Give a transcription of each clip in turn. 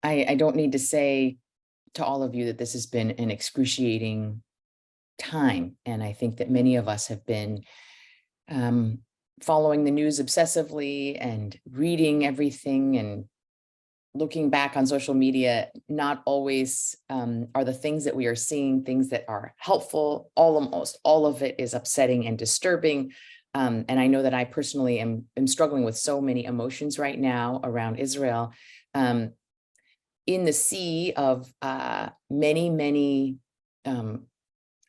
I don't need to say to all of you that this has been an excruciating time. And I think that many of us have been following the news obsessively and reading everything and looking back on social media. Not always are the things that we are seeing things that are helpful. Almost all of it is upsetting and disturbing. And I know that I personally am struggling with so many emotions right now around Israel. In the sea of many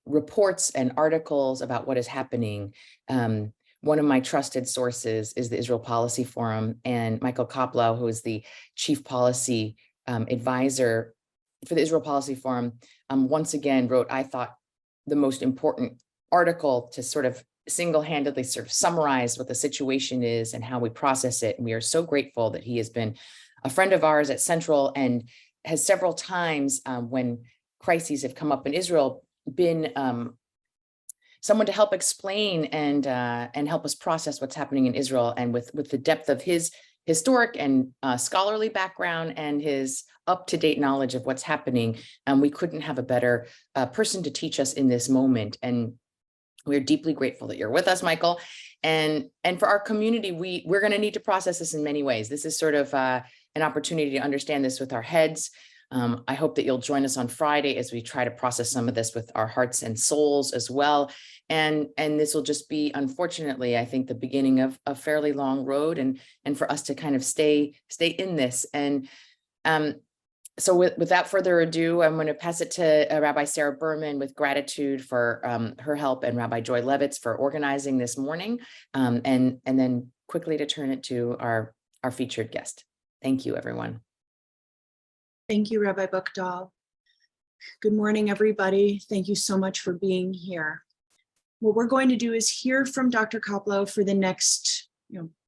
reports and articles about what is happening. One of my trusted sources is the Israel Policy Forum, and Michael Koplow, who is the chief policy advisor for the Israel Policy Forum, once again wrote, I thought, the most important article to sort of single-handedly sort of summarize what the situation is and how we process it. And we are so grateful that he has been a friend of ours at Central and has several times when crises have come up in Israel been someone to help explain and help us process what's happening in Israel. And with the depth of his historic and scholarly background and his up-to-date knowledge of what's happening, we couldn't have a better person to teach us in this moment. And we're deeply grateful that you're with us, Michael. And for our community, we're going to need to process this in many ways. This is sort of an opportunity to understand this with our heads. I hope that you'll join us on Friday as we try to process some of this with our hearts and souls as well. And this will just be, unfortunately, I think, the beginning of a fairly long road, and for us to kind of stay in this. And so without further ado, I'm going to pass it to Rabbi Sarah Berman with gratitude for her help, and Rabbi Joy Levitz for organizing this morning, and then quickly to turn it to our featured guest. Thank you, everyone. Thank you, Rabbi Buchdahl. Good morning, everybody. Thank you so much for being here. What we're going to do is hear from Dr. Koplow for the next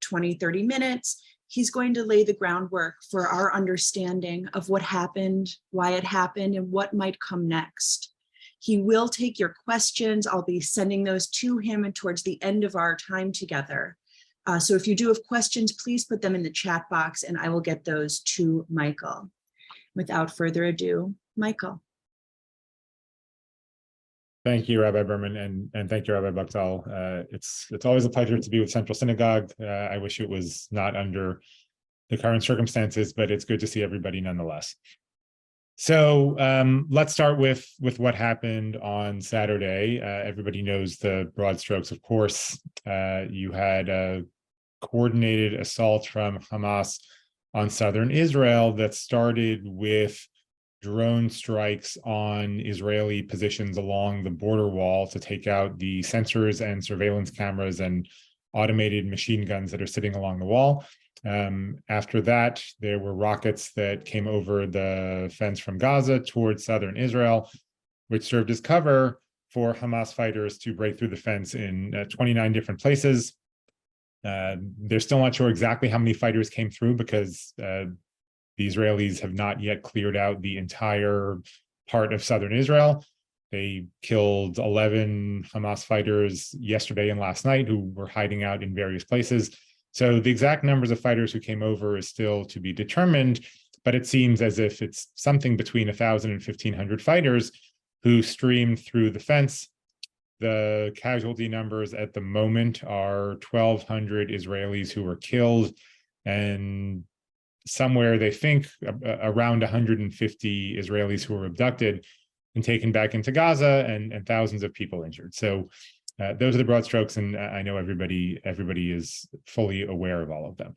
20, 30 minutes. He's going to lay the groundwork for our understanding of what happened, why it happened, and what might come next. He will take your questions. I'll be sending those to him and towards the end of our time together. So if you do have questions, please put them in the chat box and I will get those to Michael. Without further ado, Michael. Thank you, Rabbi Berman, and thank you, Rabbi Buchdahl. It's always a pleasure to be with Central Synagogue. I wish it was not under the current circumstances, but it's good to see everybody nonetheless. So let's start with what happened on Saturday. Everybody knows the broad strokes, of course. You had a coordinated assault from Hamas on southern Israel that started with drone strikes on Israeli positions along the border wall to take out the sensors and surveillance cameras and automated machine guns that are sitting along the wall. After that, there were rockets that came over the fence from Gaza towards southern Israel, which served as cover for Hamas fighters to break through the fence in 29 different places. They're still not sure exactly how many fighters came through because the Israelis have not yet cleared out the entire part of southern Israel. They killed 11 Hamas fighters yesterday and last night who were hiding out in various places. So the exact numbers of fighters who came over is still to be determined, but it seems as if it's something between 1,000 and 1,500 fighters who streamed through the fence. The casualty numbers at the moment are 1,200 Israelis who were killed, and somewhere they think around 150 Israelis who were abducted and taken back into Gaza, and thousands of people injured. So those are the broad strokes, and I know everybody is fully aware of all of them.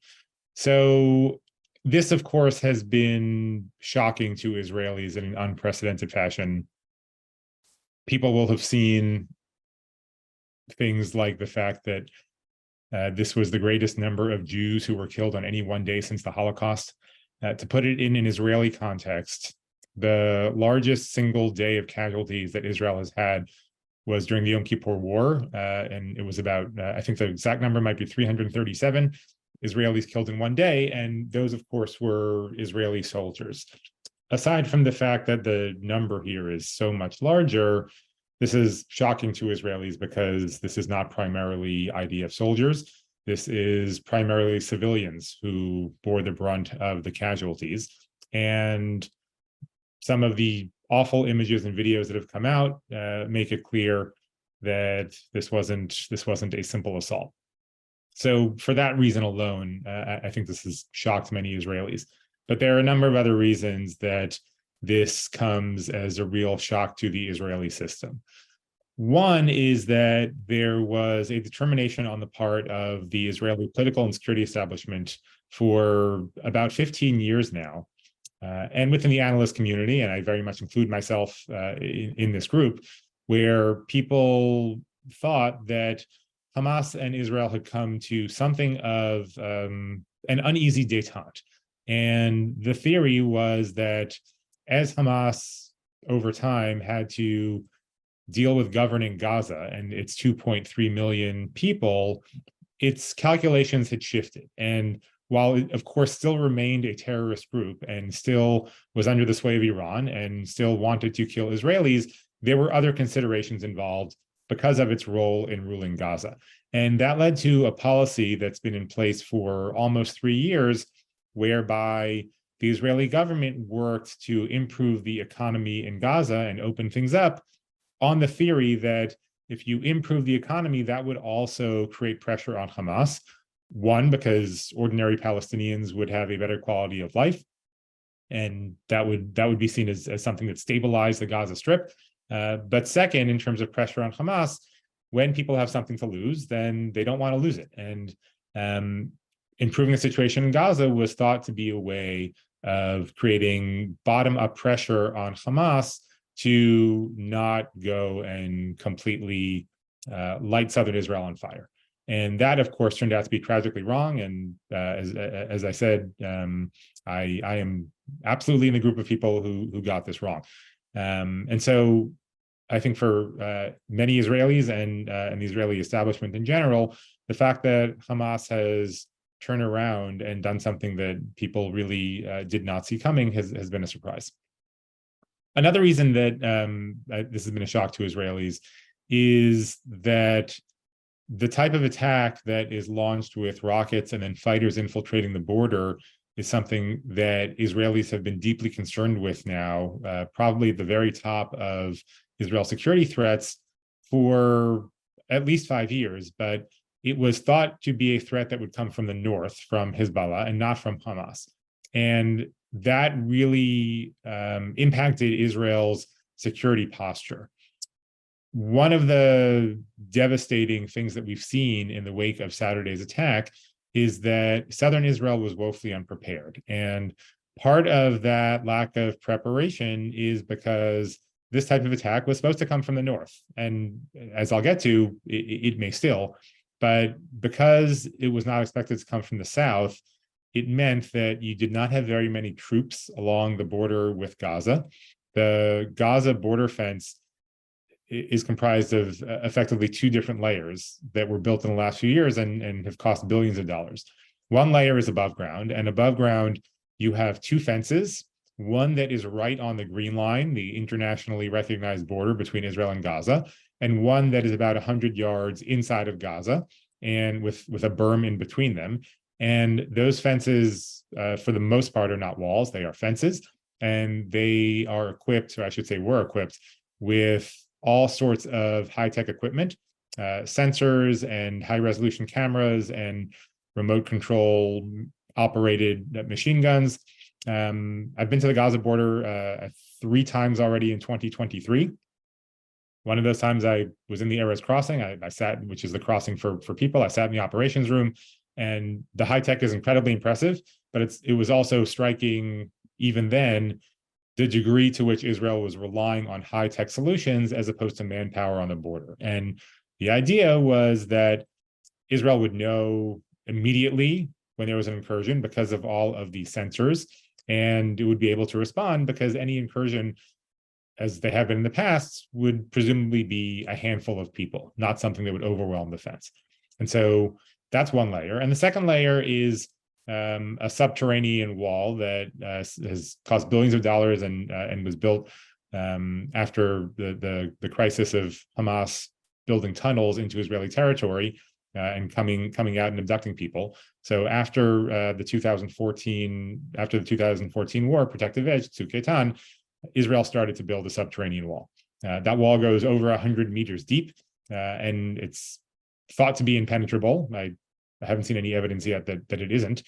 So this, of course, has been shocking to Israelis in an unprecedented fashion. People will have seen things like the fact that this was the greatest number of Jews who were killed on any one day since the Holocaust. To put it in an Israeli context, the largest single day of casualties that Israel has had was during the Yom Kippur War, and it was about, I think the exact number might be 337 Israelis killed in one day, and those, of course, were Israeli soldiers. Aside from the fact that the number here is so much larger, this is shocking to Israelis because this is not primarily IDF soldiers. This is primarily civilians who bore the brunt of the casualties. And some of the awful images and videos that have come out make it clear that this wasn't a simple assault. So for that reason alone, I think this has shocked many Israelis. But there are a number of other reasons that this comes as a real shock to the Israeli system. One is that there was a determination on the part of the Israeli political and security establishment for about 15 years now, and within the analyst community, and I very much include myself in this group, where people thought that Hamas and Israel had come to something of an uneasy détente. And the theory was that as Hamas over time had to deal with governing Gaza and its 2.3 million people, its calculations had shifted. And while it, of course, still remained a terrorist group and still was under the sway of Iran and still wanted to kill Israelis, there were other considerations involved because of its role in ruling Gaza. And that led to a policy that's been in place for almost 3 years, whereby the Israeli government worked to improve the economy in Gaza and open things up on the theory that if you improve the economy, that would also create pressure on Hamas. One, because ordinary Palestinians would have a better quality of life, and that would be seen as something that stabilized the Gaza Strip. But second, in terms of pressure on Hamas, when people have something to lose, then they don't want to lose it. And improving the situation in Gaza was thought to be a way of creating bottom-up pressure on Hamas to not go and completely light southern Israel on fire. And that, of course, turned out to be tragically wrong. And as I said, I am absolutely in the group of people who got this wrong. And so I think for many Israelis and the Israeli establishment in general, the fact that Hamas has turned around and done something that people really did not see coming has been a surprise. Another reason that this has been a shock to Israelis is that the type of attack that is launched with rockets and then fighters infiltrating the border is something that Israelis have been deeply concerned with now, probably at the very top of Israel's security threats for at least 5 years. But it was thought to be a threat that would come from the north, from Hezbollah, and not from Hamas. And that really impacted Israel's security posture. One of the devastating things that we've seen in the wake of Saturday's attack is that southern Israel was woefully unprepared. And part of that lack of preparation is because this type of attack was supposed to come from the north. And as I'll get to, it may still, but because it was not expected to come from the south, it meant that you did not have very many troops along the border with Gaza. The Gaza border fence is comprised of effectively 2 different layers that were built in the last few years and have cost billions of dollars. One layer is above ground, and above ground, you have 2 fences, one that is right on the green line, the internationally recognized border between Israel and Gaza, and one that is about 100 yards inside of Gaza, and with a berm in between them. And those fences, for the most part, are not walls, they are fences, and they are equipped, or I should say were equipped, with all sorts of high-tech equipment, sensors and high-resolution cameras and remote control operated machine guns. I've been to the Gaza border 3 times already in 2023. One of those times I was in the Erez crossing. I sat, which is the crossing for people. I sat in the operations room, and the high tech is incredibly impressive, but it was also striking even then the degree to which Israel was relying on high tech solutions as opposed to manpower on the border. And the idea was that Israel would know immediately when there was an incursion because of all of the sensors, and it would be able to respond because any incursion, as they have been in the past, would presumably be a handful of people, not something that would overwhelm the fence. And so that's one layer. And the second layer is a subterranean wall that has cost billions of dollars and was built after the crisis of Hamas building tunnels into Israeli territory. and coming out and abducting people. So after the 2014 war, Protective Edge, Tzuk Eitan, Israel started to build a subterranean wall. That wall goes over 100 meters deep, and it's thought to be impenetrable. I haven't seen any evidence yet that it isn't.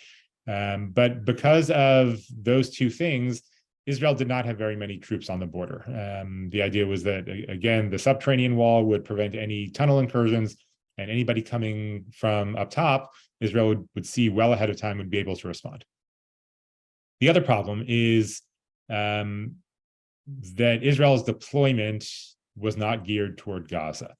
But because of those two things, Israel did not have very many troops on the border. The idea was that, again, the subterranean wall would prevent any tunnel incursions, and anybody coming from up top, Israel would see well ahead of time, would be able to respond. The other problem is that Israel's deployment was not geared toward Gaza.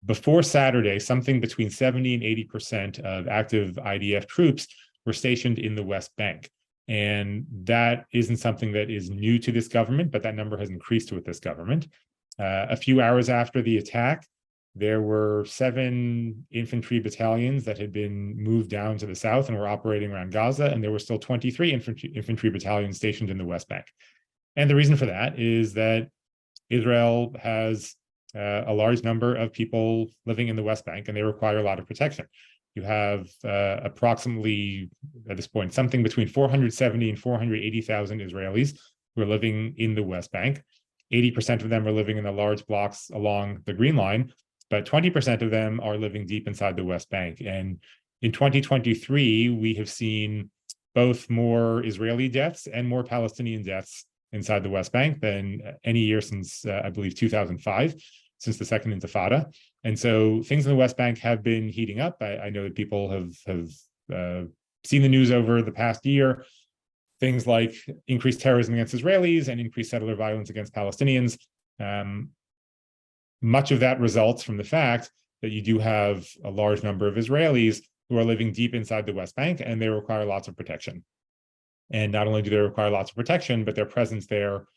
Before Saturday, something between 70 and 80% of active IDF troops were stationed in the West Bank. And that isn't something that is new to this government, but that number has increased with this government. A few hours after the attack, there were 7 infantry battalions that had been moved down to the south and were operating around Gaza, and there were still 23 infantry battalions stationed in the West Bank. And the reason for that is that Israel has a large number of people living in the West Bank, and they require a lot of protection. You have approximately, at this point, something between 470 and 480,000 Israelis who are living in the West Bank. 80% of them are living in the large blocks along the Green Line, but 20% of them are living deep inside the West Bank. And in 2023, we have seen both more Israeli deaths and more Palestinian deaths inside the West Bank than any year since, I believe, 2005, since the Second Intifada. And so things in the West Bank have been heating up. I know that people have seen the news over the past year, things like increased terrorism against Israelis and increased settler violence against Palestinians. Much of that results from the fact that you do have a large number of Israelis who are living deep inside the West Bank, and they require lots of protection. And not only do they require lots of protection, but their presence there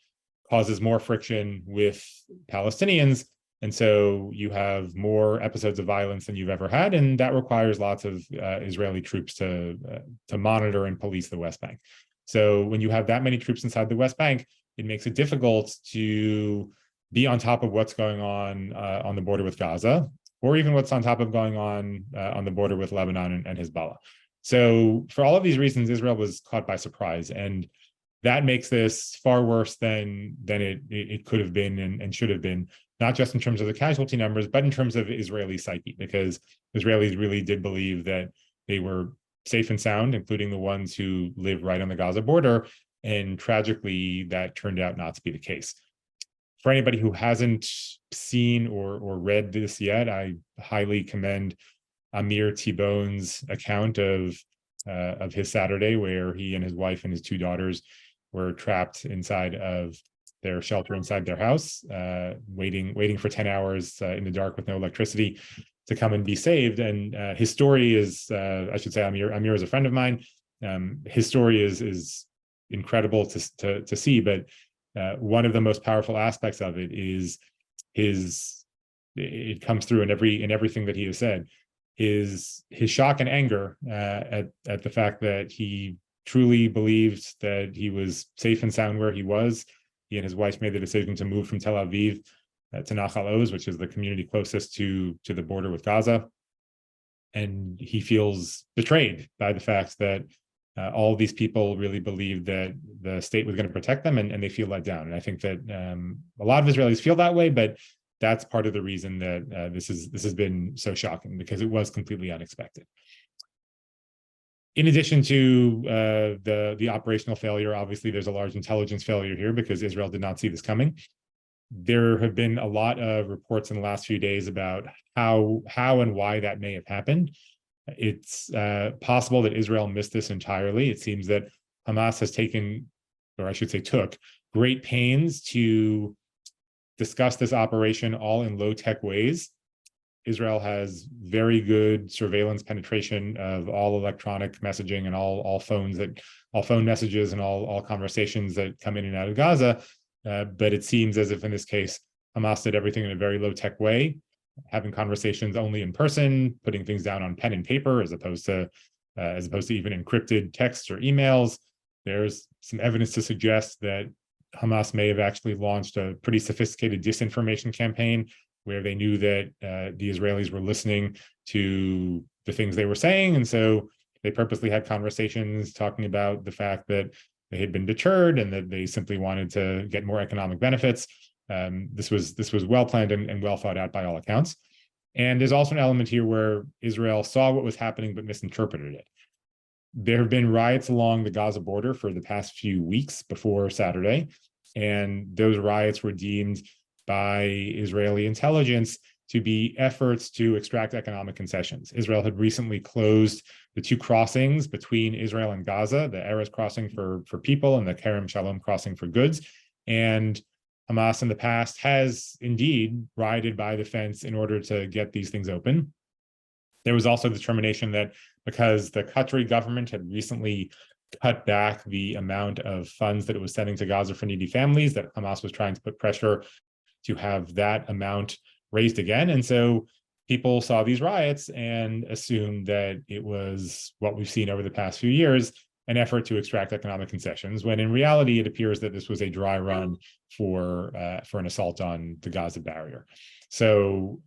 causes more friction with Palestinians. And so you have more episodes of violence than you've ever had, and that requires lots of Israeli troops to monitor and police the West Bank. So when you have that many troops inside the West Bank, it makes it difficult to be on top of what's going on the border with Gaza, or even what's on top of going on the border with Lebanon and Hezbollah. So for all of these reasons, Israel was caught by surprise, and that makes this far worse than it could have been and should have been, not just in terms of the casualty numbers, but in terms of Israeli psyche, because Israelis really did believe that they were safe and sound, including the ones who live right on the Gaza border. And tragically, that turned out not to be the case. For anybody who hasn't seen or read this yet, I highly commend Amir T-Bone's account of his Saturday, where he and his wife and his 2 daughters were trapped inside of their shelter inside their house, waiting for 10 hours in the dark with no electricity to come and be saved. And his story is, I should say, Amir is a friend of mine. His story is incredible to see, but one of the most powerful aspects of it is it comes through in everything that he has said, his shock and anger at the fact that he truly believed that he was safe and sound where he was. He and his wife made the decision to move from Tel Aviv to Nachal Oz, which is the community closest to the border with Gaza. And he feels betrayed by the fact that all of these people really believed that the state was going to protect them, and they feel let down. And I think that a lot of Israelis feel that way, but that's part of the reason that this has been so shocking, because it was completely unexpected. In addition to the operational failure, obviously there's a large intelligence failure here, because Israel did not see this coming. There have been a lot of reports in the last few days about how and why that may have happened. It's possible that Israel missed this entirely. It seems that Hamas has taken, or I should say took, great pains to discuss this operation all in low-tech ways. Israel has very good surveillance penetration of all electronic messaging and all phone messages and all conversations that come in and out of Gaza. But it seems as if in this case, Hamas did everything in a very low-tech way, having conversations only in person, putting things down on pen and paper as opposed to even encrypted texts or emails. There's some evidence to suggest that Hamas may have actually launched a pretty sophisticated disinformation campaign where they knew that the Israelis were listening to the things they were saying. And so they purposely had conversations talking about the fact that they had been deterred and that they simply wanted to get more economic benefits. This was well planned and well thought out by all accounts. And there's also an element here where Israel saw what was happening but misinterpreted it. There have been riots along the Gaza border for the past few weeks before Saturday, and those riots were deemed by Israeli intelligence to be efforts to extract economic concessions. Israel had recently closed the two crossings between Israel and Gaza, the Erez crossing for people and the Kerem Shalom crossing for goods. And Hamas in the past has indeed rioted by the fence in order to get these things open. There was also determination that because the Qatari government had recently cut back the amount of funds that it was sending to Gaza for needy families, that Hamas was trying to put pressure to have that amount raised again. And so people saw these riots and assumed that it was what we've seen over the past few years, an effort to extract economic concessions, when in reality, it appears that this was a dry run for an assault on the Gaza barrier. So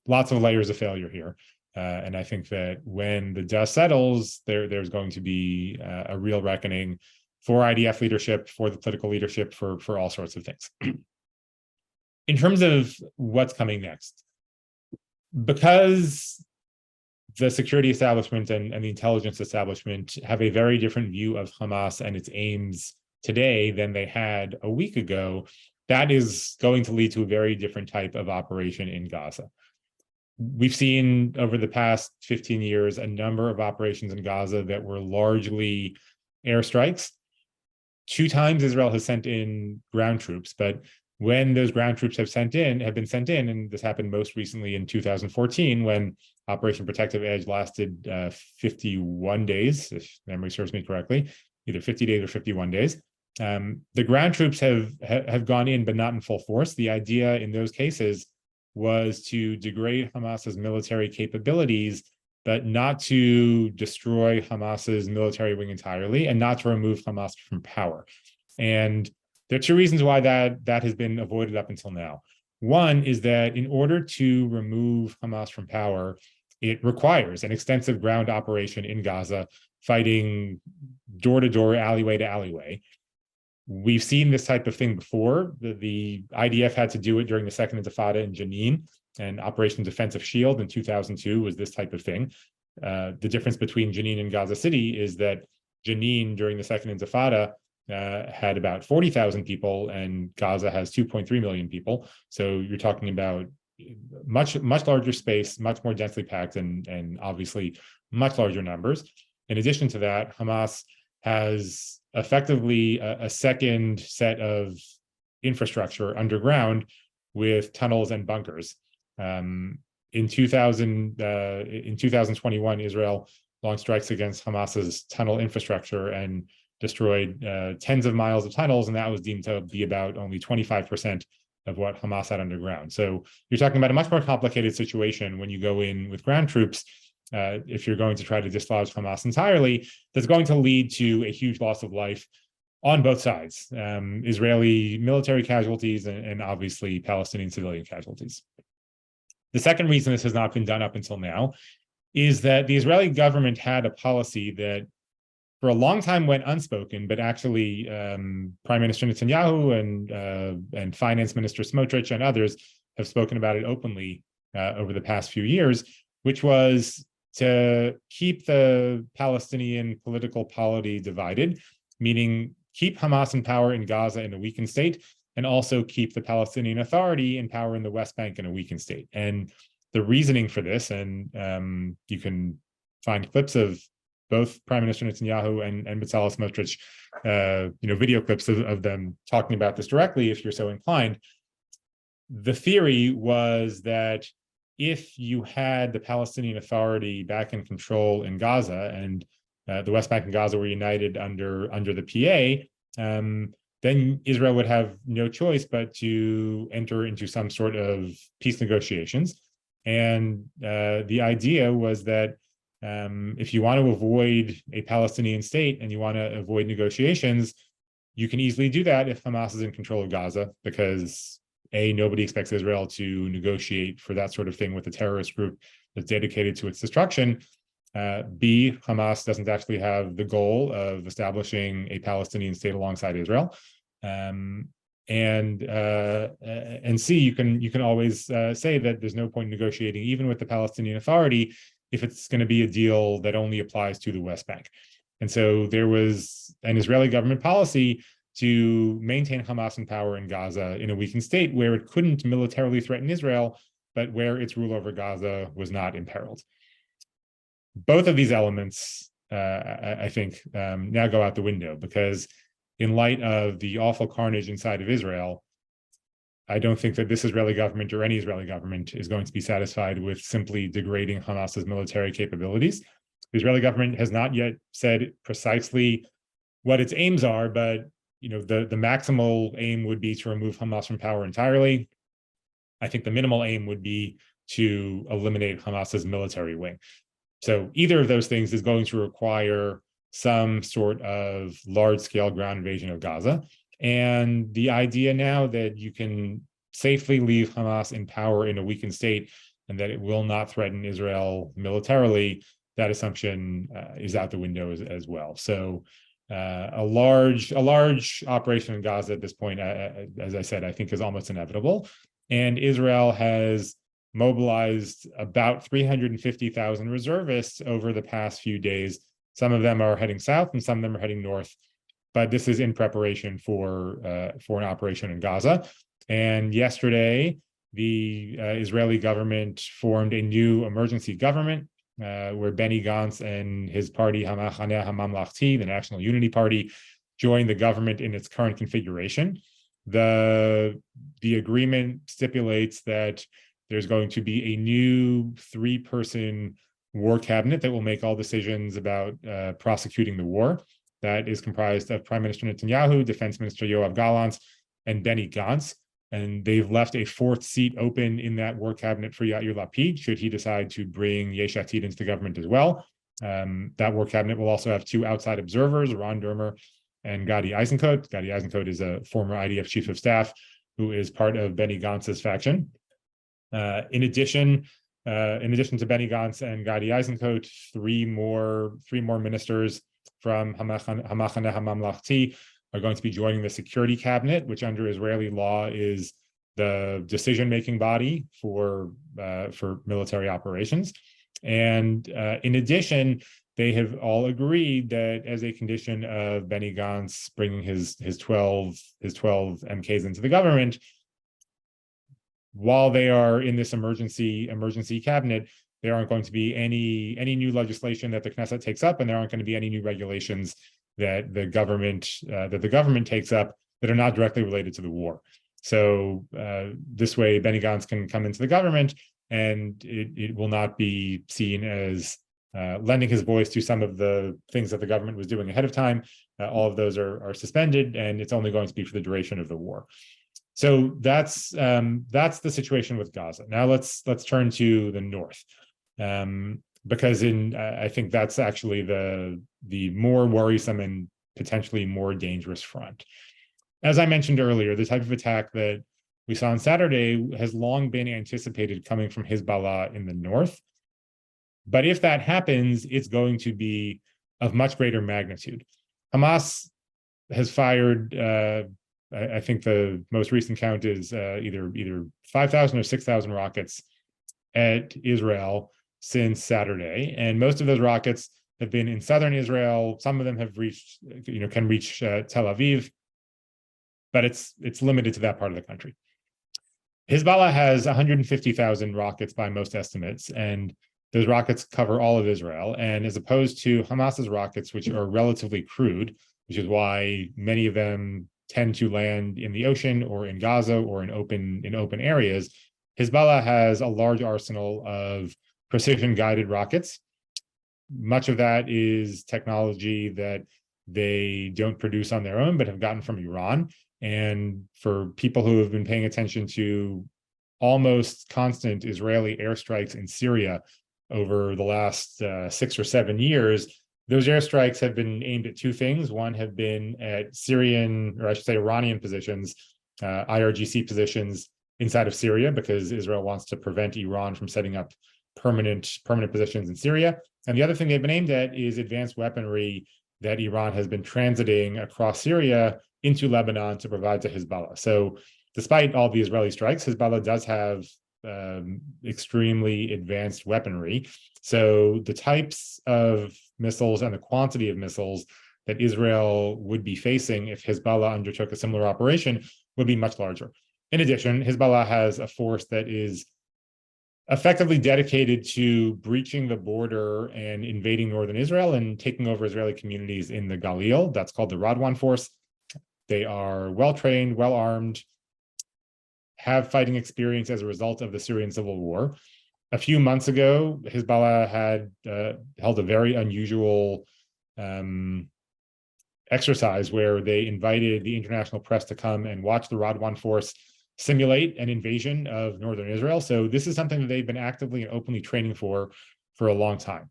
lots of layers of failure here. And I think that when the dust settles, there's going to be a real reckoning for IDF leadership, for the political leadership, for all sorts of things. In terms of what's coming next, because the security establishment and the intelligence establishment have a very different view of Hamas and its aims today than they had a week ago, that is going to lead to a very different type of operation in Gaza. We've seen over the past 15 years a number of operations in Gaza that were largely airstrikes. 2 times Israel has sent in ground troops, but when those ground troops have been sent in, and this happened most recently in 2014, when Operation Protective Edge lasted 51 days, if memory serves me correctly, either 50 days or 51 days. The ground troops have gone in, but not in full force. The idea in those cases was to degrade Hamas's military capabilities, but not to destroy Hamas's military wing entirely, and not to remove Hamas from power. And there are 2 reasons why that has been avoided up until now. One is that in order to remove Hamas from power, it requires an extensive ground operation in Gaza, fighting door to door, alleyway to alleyway. We've seen this type of thing before. The IDF had to do it during the Second Intifada in Jenin, and Operation Defensive Shield in 2002 was this type of thing. The difference between Jenin and Gaza City is that Jenin during the Second Intifada had about 40,000 people, and Gaza has 2.3 million people. So you're talking about much larger space, much more densely packed, and obviously much larger numbers. In addition to that, Hamas has effectively a second set of infrastructure underground with tunnels and bunkers. In 2021, Israel launched strikes against Hamas's tunnel infrastructure and destroyed tens of miles of tunnels, and that was deemed to be about only 25% of what Hamas had underground. So you're talking about a much more complicated situation when you go in with ground troops. If you're going to try to dislodge Hamas entirely, that's going to lead to a huge loss of life on both sides, Israeli military casualties and obviously Palestinian civilian casualties. The second reason this has not been done up until now is that the Israeli government had a policy that for a long time went unspoken, but actually Prime Minister Netanyahu and Finance Minister Smotrich and others have spoken about it openly over the past few years, which was to keep the Palestinian political polity divided, meaning keep Hamas in power in Gaza in a weakened state, and also keep the Palestinian Authority in power in the West Bank in a weakened state. And the reasoning for this, and you can find clips of both Prime Minister Netanyahu and Bezalel Smotrich, video clips of them talking about this directly, if you're so inclined. The theory was that if you had the Palestinian Authority back in control in Gaza, and the West Bank and Gaza were united under the PA, then Israel would have no choice but to enter into some sort of peace negotiations. And the idea was that if you want to avoid a Palestinian state and you want to avoid negotiations, you can easily do that if Hamas is in control of Gaza, because nobody expects Israel to negotiate for that sort of thing with a terrorist group that's dedicated to its destruction. B, Hamas doesn't actually have the goal of establishing a Palestinian state alongside Israel. And C, you can always say that there's no point negotiating even with the Palestinian Authority if it's going to be a deal that only applies to the West Bank. And so there was an Israeli government policy to maintain Hamas in power in Gaza in a weakened state where it couldn't militarily threaten Israel, but where its rule over Gaza was not imperiled. Both of these elements, I think, now go out the window, because in light of the awful carnage inside of Israel, I don't think that this Israeli government or any Israeli government is going to be satisfied with simply degrading Hamas's military capabilities. The Israeli government has not yet said precisely what its aims are, but the maximal aim would be to remove Hamas from power entirely. I think the minimal aim would be to eliminate Hamas's military wing. So either of those things is going to require some sort of large-scale ground invasion of Gaza. And the idea now that you can safely leave Hamas in power in a weakened state and that it will not threaten Israel militarily, that assumption is out the window as well. So a large operation in Gaza at this point, as I said, I think is almost inevitable. And Israel has mobilized about 350,000 reservists over the past few days. Some of them are heading south and some of them are heading north. But this is in preparation for an operation in Gaza. And yesterday, the Israeli government formed a new emergency government where Benny Gantz and his party, Hamachaneh HaMamlachti, the National Unity Party, joined the government in its current configuration. The agreement stipulates that there's going to be a new 3-person war cabinet that will make all decisions about prosecuting the war. That is comprised of Prime Minister Netanyahu, Defense Minister Yoav Gallant, and Benny Gantz. And they've left a 4th seat open in that war cabinet for Yair Lapid, should he decide to bring Yesh Atid into the government as well. That war cabinet will also have 2 outside observers, Ron Dermer and Gadi Eisenkot. Gadi Eisenkot is a former IDF chief of staff who is part of Benny Gantz's faction. In addition to Benny Gantz and Gadi Eisenkot, three more ministers from Hamachaneh HaMamlachti are going to be joining the security cabinet, which under Israeli law is the decision-making body for military operations. And in addition, they have all agreed that as a condition of Benny Gantz bringing his 12 MKs into the government, while they are in this emergency cabinet, there aren't going to be any new legislation that the Knesset takes up, and there aren't going to be any new regulations that the government takes up that are not directly related to the war. So this way, Benny Gantz can come into the government, and it will not be seen as lending his voice to some of the things that the government was doing ahead of time. All of those are suspended, and it's only going to be for the duration of the war. So that's the situation with Gaza. Now let's turn to the north, because I think that's actually the more worrisome and potentially more dangerous front. As I mentioned earlier, the type of attack that we saw on Saturday has long been anticipated coming from Hezbollah in the north. But if that happens, it's going to be of much greater magnitude. Hamas has fired, I think the most recent count is either 5,000 or 6,000 rockets at Israel since Saturday. And most of those rockets have been in southern Israel. Some of them have can reach Tel Aviv, but it's limited to that part of the country. Hezbollah has 150,000 rockets by most estimates, and those rockets cover all of Israel. And as opposed to Hamas's rockets, which are relatively crude, which is why many of them tend to land in the ocean or in Gaza or in open areas, Hezbollah has a large arsenal of precision-guided rockets. Much of that is technology that they don't produce on their own, but have gotten from Iran. And for people who have been paying attention to almost constant Israeli airstrikes in Syria over the last 6 or 7 years, those airstrikes have been aimed at 2 things. One have been at Syrian, or I should say Iranian positions, IRGC positions inside of Syria, because Israel wants to prevent Iran from setting up permanent positions in Syria. And the other thing they've been aimed at is advanced weaponry that Iran has been transiting across Syria into Lebanon to provide to Hezbollah. So despite all the Israeli strikes, Hezbollah does have extremely advanced weaponry. So the types of missiles and the quantity of missiles that Israel would be facing if Hezbollah undertook a similar operation would be much larger. In addition, Hezbollah has a force that is effectively dedicated to breaching the border and invading northern Israel and taking over Israeli communities in the Galil. That's called the Radwan force. They are well-trained, well-armed, have fighting experience as a result of the Syrian civil war. A few months ago, Hezbollah had held a very unusual exercise where they invited the international press to come and watch the Radwan force simulate an invasion of northern Israel. So this is something that they've been actively and openly training for a long time.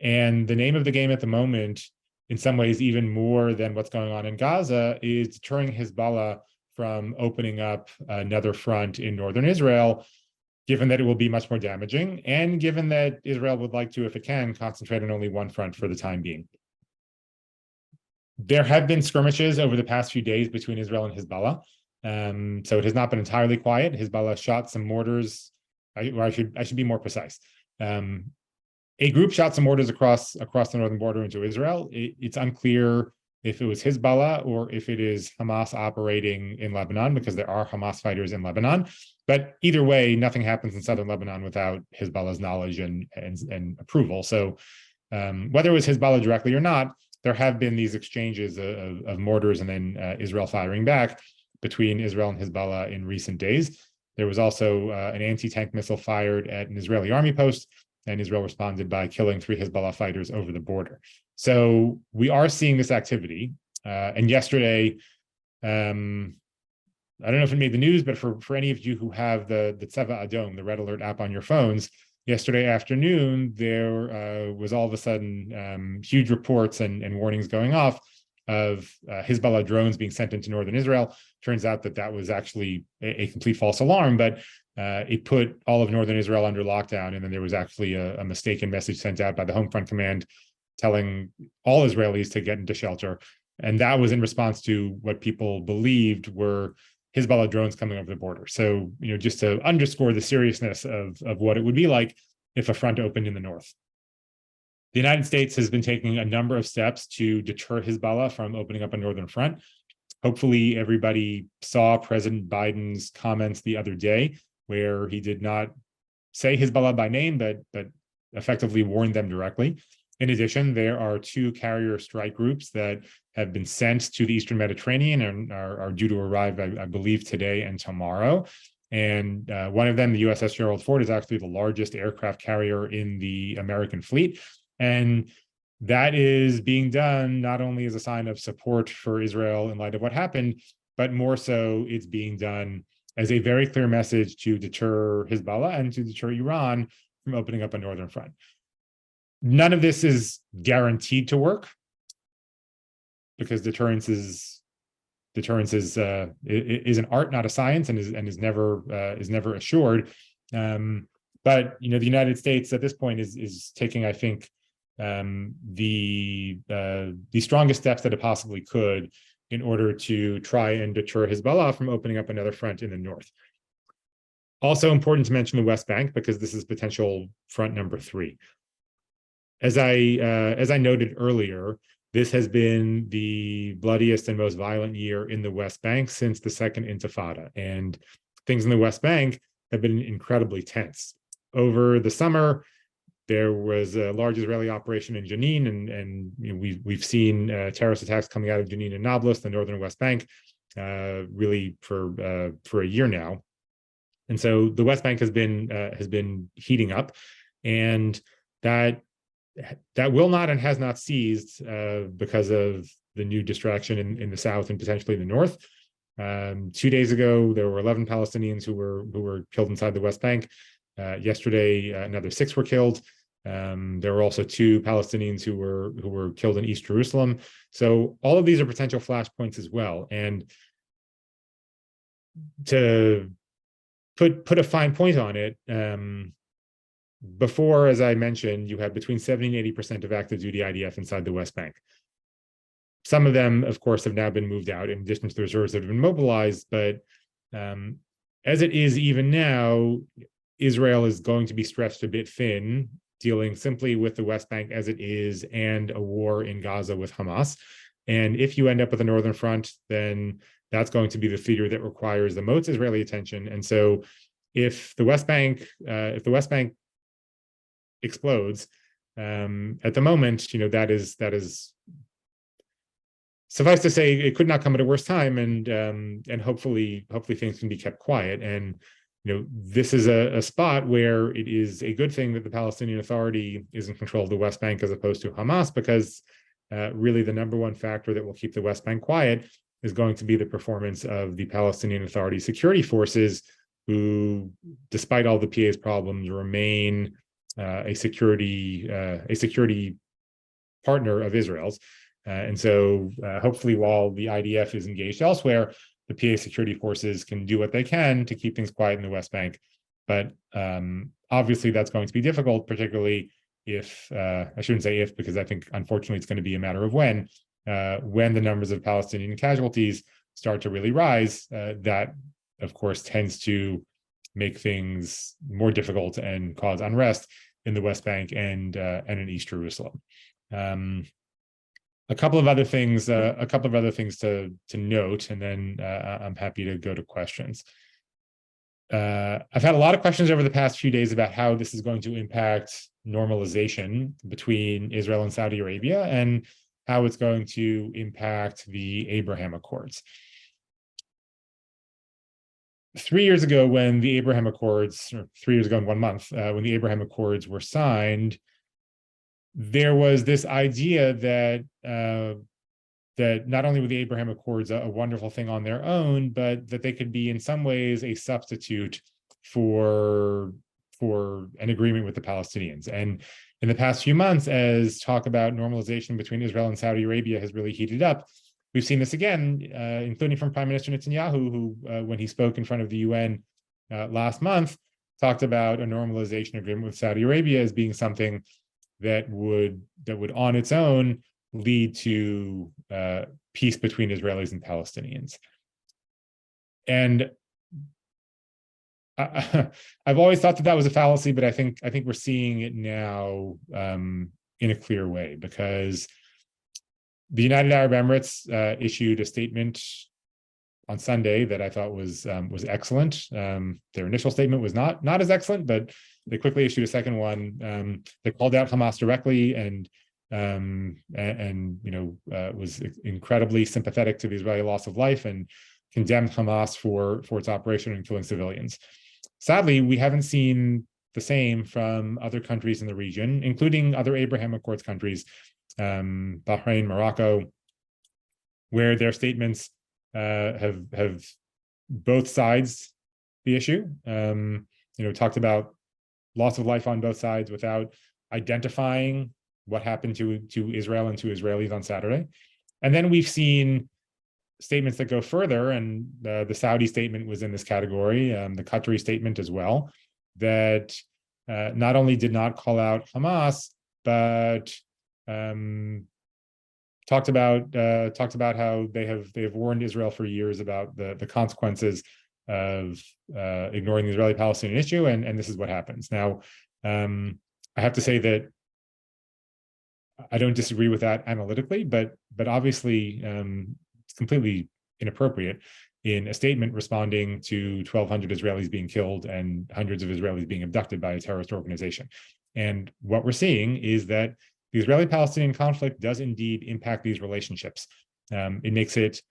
And the name of the game at the moment, in some ways, even more than what's going on in Gaza, is deterring Hezbollah from opening up another front in northern Israel, given that it will be much more damaging, and given that Israel would like to, if it can, concentrate on only one front for the time being. There have been skirmishes over the past few days between Israel and Hezbollah. So it has not been entirely quiet. Hezbollah shot some mortars, I should be more precise. A group shot some mortars across the northern border into Israel. It's unclear if it was Hezbollah or if it is Hamas operating in Lebanon, because there are Hamas fighters in Lebanon. But either way, nothing happens in southern Lebanon without Hezbollah's knowledge and approval. So whether it was Hezbollah directly or not, there have been these exchanges of mortars and then Israel firing back between Israel and Hezbollah in recent days. There was also an anti-tank missile fired at an Israeli army post, and Israel responded by killing 3 Hezbollah fighters over the border. So we are seeing this activity. And yesterday, I don't know if it made the news, but for any of you who have the Tseva Adom, the Red Alert app on your phones, yesterday afternoon, there was all of a sudden huge reports and warnings going off of Hezbollah drones being sent into northern Israel. Turns out that was actually a complete false alarm, but it put all of northern Israel under lockdown. And then there was actually a mistaken message sent out by the Home Front Command telling all Israelis to get into shelter. And that was in response to what people believed were Hezbollah drones coming over the border. So, just to underscore the seriousness of what it would be like if a front opened in the north. The United States has been taking a number of steps to deter Hezbollah from opening up a northern front. Hopefully, everybody saw President Biden's comments the other day, where he did not say Hezbollah by name, but effectively warned them directly. In addition, there are 2 carrier strike groups that have been sent to the Eastern Mediterranean and are due to arrive, I believe, today and tomorrow. And one of them, the USS Gerald Ford, is actually the largest aircraft carrier in the American fleet. And that is being done not only as a sign of support for Israel in light of what happened, but more so it's being done as a very clear message to deter Hezbollah and to deter Iran from opening up a northern front. None of this is guaranteed to work, because deterrence is an art, not a science, and is never assured. But the United States at this point is taking, I think, the strongest steps that it possibly could in order to try and deter Hezbollah from opening up another front in the north. Also important to mention the West Bank, because this is potential front number 3. As I noted earlier, this has been the bloodiest and most violent year in the West Bank since the Second Intifada, and things in the West Bank have been incredibly tense. Over the summer, there was a large Israeli operation in Jenin, and we've seen terrorist attacks coming out of Jenin and Nablus, the northern West Bank, really for a year now. And so the West Bank has been heating up, and that will not and has not ceased because of the new distraction in the south and potentially the north. 2 days ago, there were 11 Palestinians who were killed inside the West Bank. Yesterday, another 6 were killed. There were also 2 Palestinians who were killed in East Jerusalem. So all of these are potential flashpoints as well. And to put a fine point on it, before, as I mentioned, you had between 70 and 80% of active duty IDF inside the West Bank. Some of them, of course, have now been moved out in addition to the reserves that have been mobilized. But as it is even now, Israel is going to be stretched a bit thin, dealing simply with the West Bank as it is and a war in Gaza with Hamas. And if you end up with a northern front, then that's going to be the theater that requires the most Israeli attention. And so if the West Bank explodes, at the moment, that is suffice to say, it could not come at a worse time, and hopefully things can be kept quiet. And this is a spot where it is a good thing that the Palestinian Authority is in control of the West Bank as opposed to Hamas, because really the number one factor that will keep the West Bank quiet is going to be the performance of the Palestinian Authority security forces, who, despite all the PA's problems, remain a security partner of Israel's. And so hopefully, while the IDF is engaged elsewhere, the PA security forces can do what they can to keep things quiet in the West Bank. But obviously, that's going to be difficult, particularly if, I shouldn't say if, because I think, unfortunately, it's going to be a matter of when the numbers of Palestinian casualties start to really rise. That, of course, tends to make things more difficult and cause unrest in the West Bank and in East Jerusalem. A couple of other things to note, and then I'm happy to go to questions. I've had a lot of questions over the past few days about how this is going to impact normalization between Israel and Saudi Arabia, and how it's going to impact the Abraham Accords. 3 years ago, when the Abraham Accords, or 3 years ago in 1 month, when the Abraham Accords were signed, there was this idea that not only were the Abraham Accords a wonderful thing on their own, but that they could be in some ways a substitute for an agreement with the Palestinians. And in the past few months, as talk about normalization between Israel and Saudi Arabia has really heated up, we've seen this again, including from Prime Minister Netanyahu, who, when he spoke in front of the UN last month, talked about a normalization agreement with Saudi Arabia as being something that would on its own lead to peace between Israelis and Palestinians. And I've always thought that was a fallacy, but I think we're seeing it now in a clear way, because the United Arab Emirates issued a statement on Sunday that I thought was excellent. Their initial statement was not as excellent, but they quickly issued a second one. They called out Hamas directly and was incredibly sympathetic to the Israeli loss of life and condemned Hamas for its operation in killing civilians. Sadly, we haven't seen the same from other countries in the region, including other Abraham Accords countries, Bahrain, Morocco, where their statements have both sides the issue. Talked about loss of life on both sides without identifying what happened to Israel and to Israelis on Saturday. And then we've seen statements that go further, and the Saudi statement was in this category, the Qatari statement as well, that not only did not call out Hamas, but talked about how they have warned Israel for years about the consequences of ignoring the Israeli-Palestinian issue, and this is what happens. Now, I have to say that I don't disagree with that analytically, but obviously it's completely inappropriate in a statement responding to 1,200 Israelis being killed and hundreds of Israelis being abducted by a terrorist organization. And what we're seeing is that the Israeli-Palestinian conflict does indeed impact these relationships. It makes it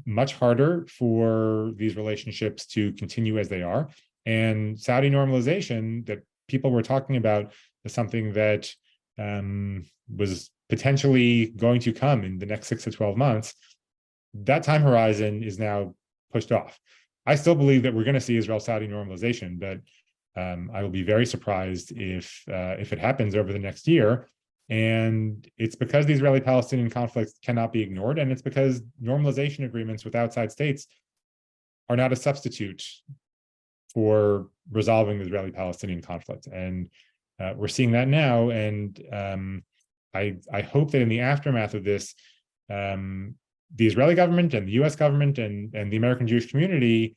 much harder for these relationships to continue as they are. And Saudi normalization that people were talking about is something that was potentially going to come in the next 6 to 12 months. That time horizon is now pushed off. I still believe that we're going to see Israel-Saudi normalization, but I will be very surprised if it happens over the next year. And it's because the Israeli-Palestinian conflict cannot be ignored, and it's because normalization agreements with outside states are not a substitute for resolving the Israeli-Palestinian conflict. And We're seeing that now, and I hope that in the aftermath of this, the Israeli government and the U.S. government and the American Jewish community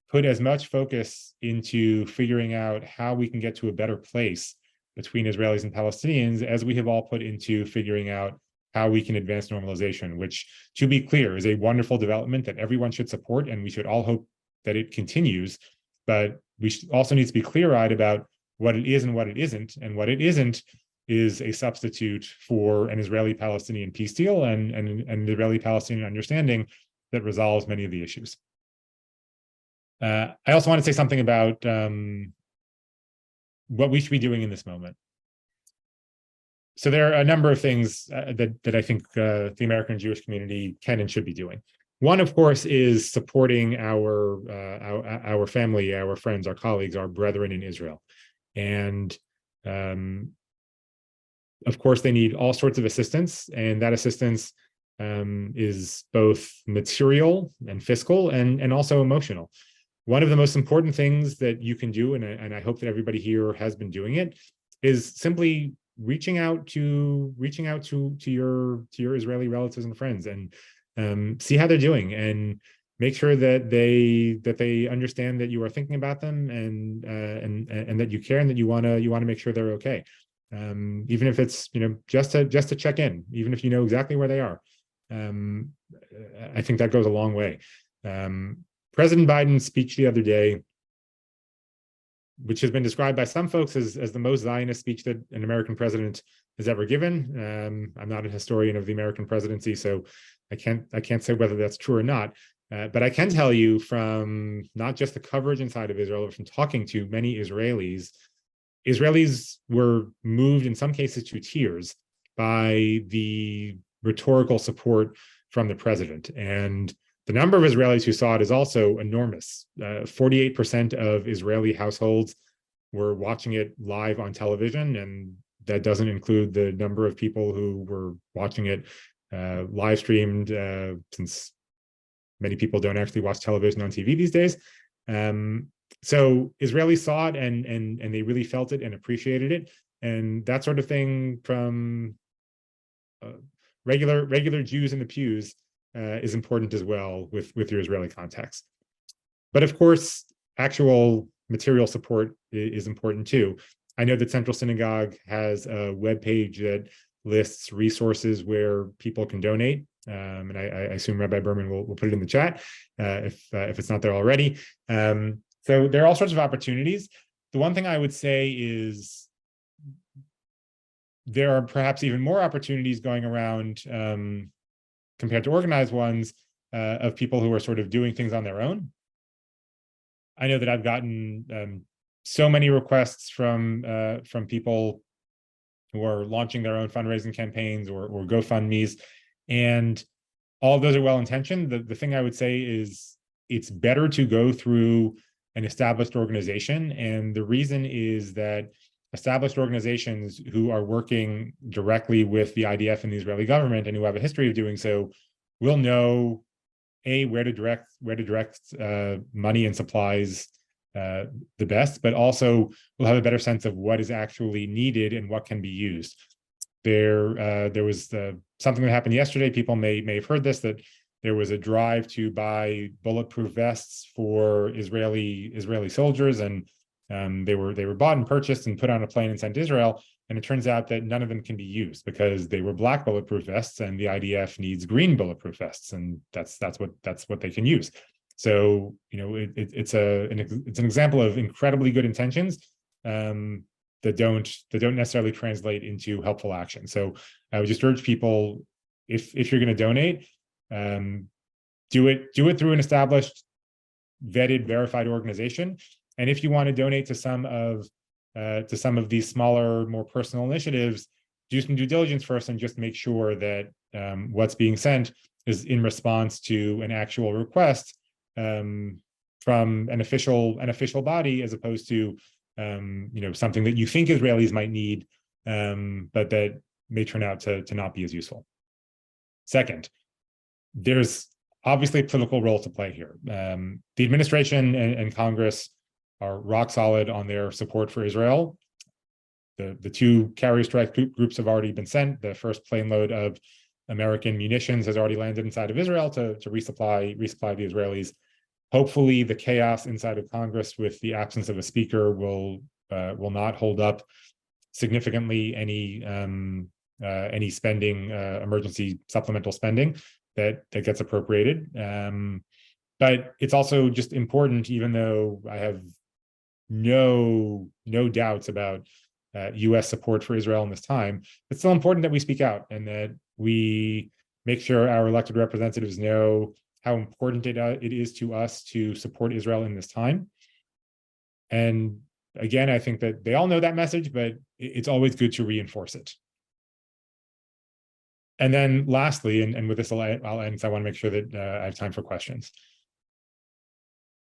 put as much focus into figuring out how we can get to a better place between Israelis and Palestinians as we have all put into figuring out how we can advance normalization, which, to be clear, is a wonderful development that everyone should support, and we should all hope that it continues. But we also need to be clear-eyed about what it is and what it isn't. And what it isn't is a substitute for an Israeli-Palestinian peace deal and an Israeli-Palestinian understanding that resolves many of the issues. I also want to say something about what we should be doing in this moment. So there are a number of things that I think the American Jewish community can and should be doing. One, of course, is supporting our family, our friends, our colleagues, our brethren in Israel. And of course, they need all sorts of assistance, and that assistance is both material and fiscal and also emotional. One of the most important things that you can do, and I hope that everybody here has been doing it, is simply reaching out to your Israeli relatives and friends and see how they're doing, and make sure that they understand that you are thinking about them and that you care and that you want to make sure they're okay. Even if it's just to check in, even if you know exactly where they are. I think that goes a long way. President Biden's speech the other day, which has been described by some folks as the most Zionist speech that an American president has ever given. I'm not a historian of the American presidency, so I can't say whether that's true or not. But I can tell you from not just the coverage inside of Israel, but from talking to many Israelis were moved in some cases to tears by the rhetorical support from the president. And the number of Israelis who saw it is also enormous. 48% of Israeli households were watching it live on television, and that doesn't include the number of people who were watching it live streamed, since many people don't actually watch television on TV these days. So Israelis saw it and they really felt it and appreciated it, and that sort of thing from regular Jews in the pews is important as well with your Israeli context. But of course, actual material support is important too. I know that Central Synagogue has a webpage that lists resources where people can donate. And I assume Rabbi Berman will put it in the chat if it's not there already. So there are all sorts of opportunities. The one thing I would say is there are perhaps even more opportunities going around compared to organized ones of people who are sort of doing things on their own. I know that I've gotten so many requests from people who are launching their own fundraising campaigns or GoFundMes, and all of those are well-intentioned. The thing I would say is it's better to go through an established organization, and the reason is that established organizations who are working directly with the IDF and the Israeli government and who have a history of doing so will know where to direct money and supplies the best, but also will have a better sense of what is actually needed and what can be used. There was something that happened yesterday. People may have heard this, that there was a drive to buy bulletproof vests for Israeli soldiers, and they were bought and purchased and put on a plane and sent to Israel. And it turns out that none of them can be used because they were black bulletproof vests, and the IDF needs green bulletproof vests, and that's what they can use. So it's an example of incredibly good intentions that don't necessarily translate into helpful action. So I would just urge people, if you're going to donate, do it through an established, vetted, verified organization. And if you want to donate to some of these smaller, more personal initiatives, do some due diligence first and just make sure that what's being sent is in response to an actual request from an official body, as opposed to something that you think Israelis might need, but that may turn out to not be as useful. Second, there's obviously a political role to play here. The administration and Congress are rock solid on their support for Israel. the two carrier strike groups have already been sent. The first plane load of American munitions has already landed inside of Israel to resupply the Israelis. Hopefully, the chaos inside of Congress with the absence of a speaker will not hold up significantly any spending, emergency supplemental spending that gets appropriated. But it's also just important, even though I have no doubts about U.S. support for Israel in this time, it's still important that we speak out and that we make sure our elected representatives know how important it is to us to support Israel in this time. And again, I think that they all know that message, but it's always good to reinforce it. And then lastly, and with this I'll end, because I want to make sure that I have time for questions.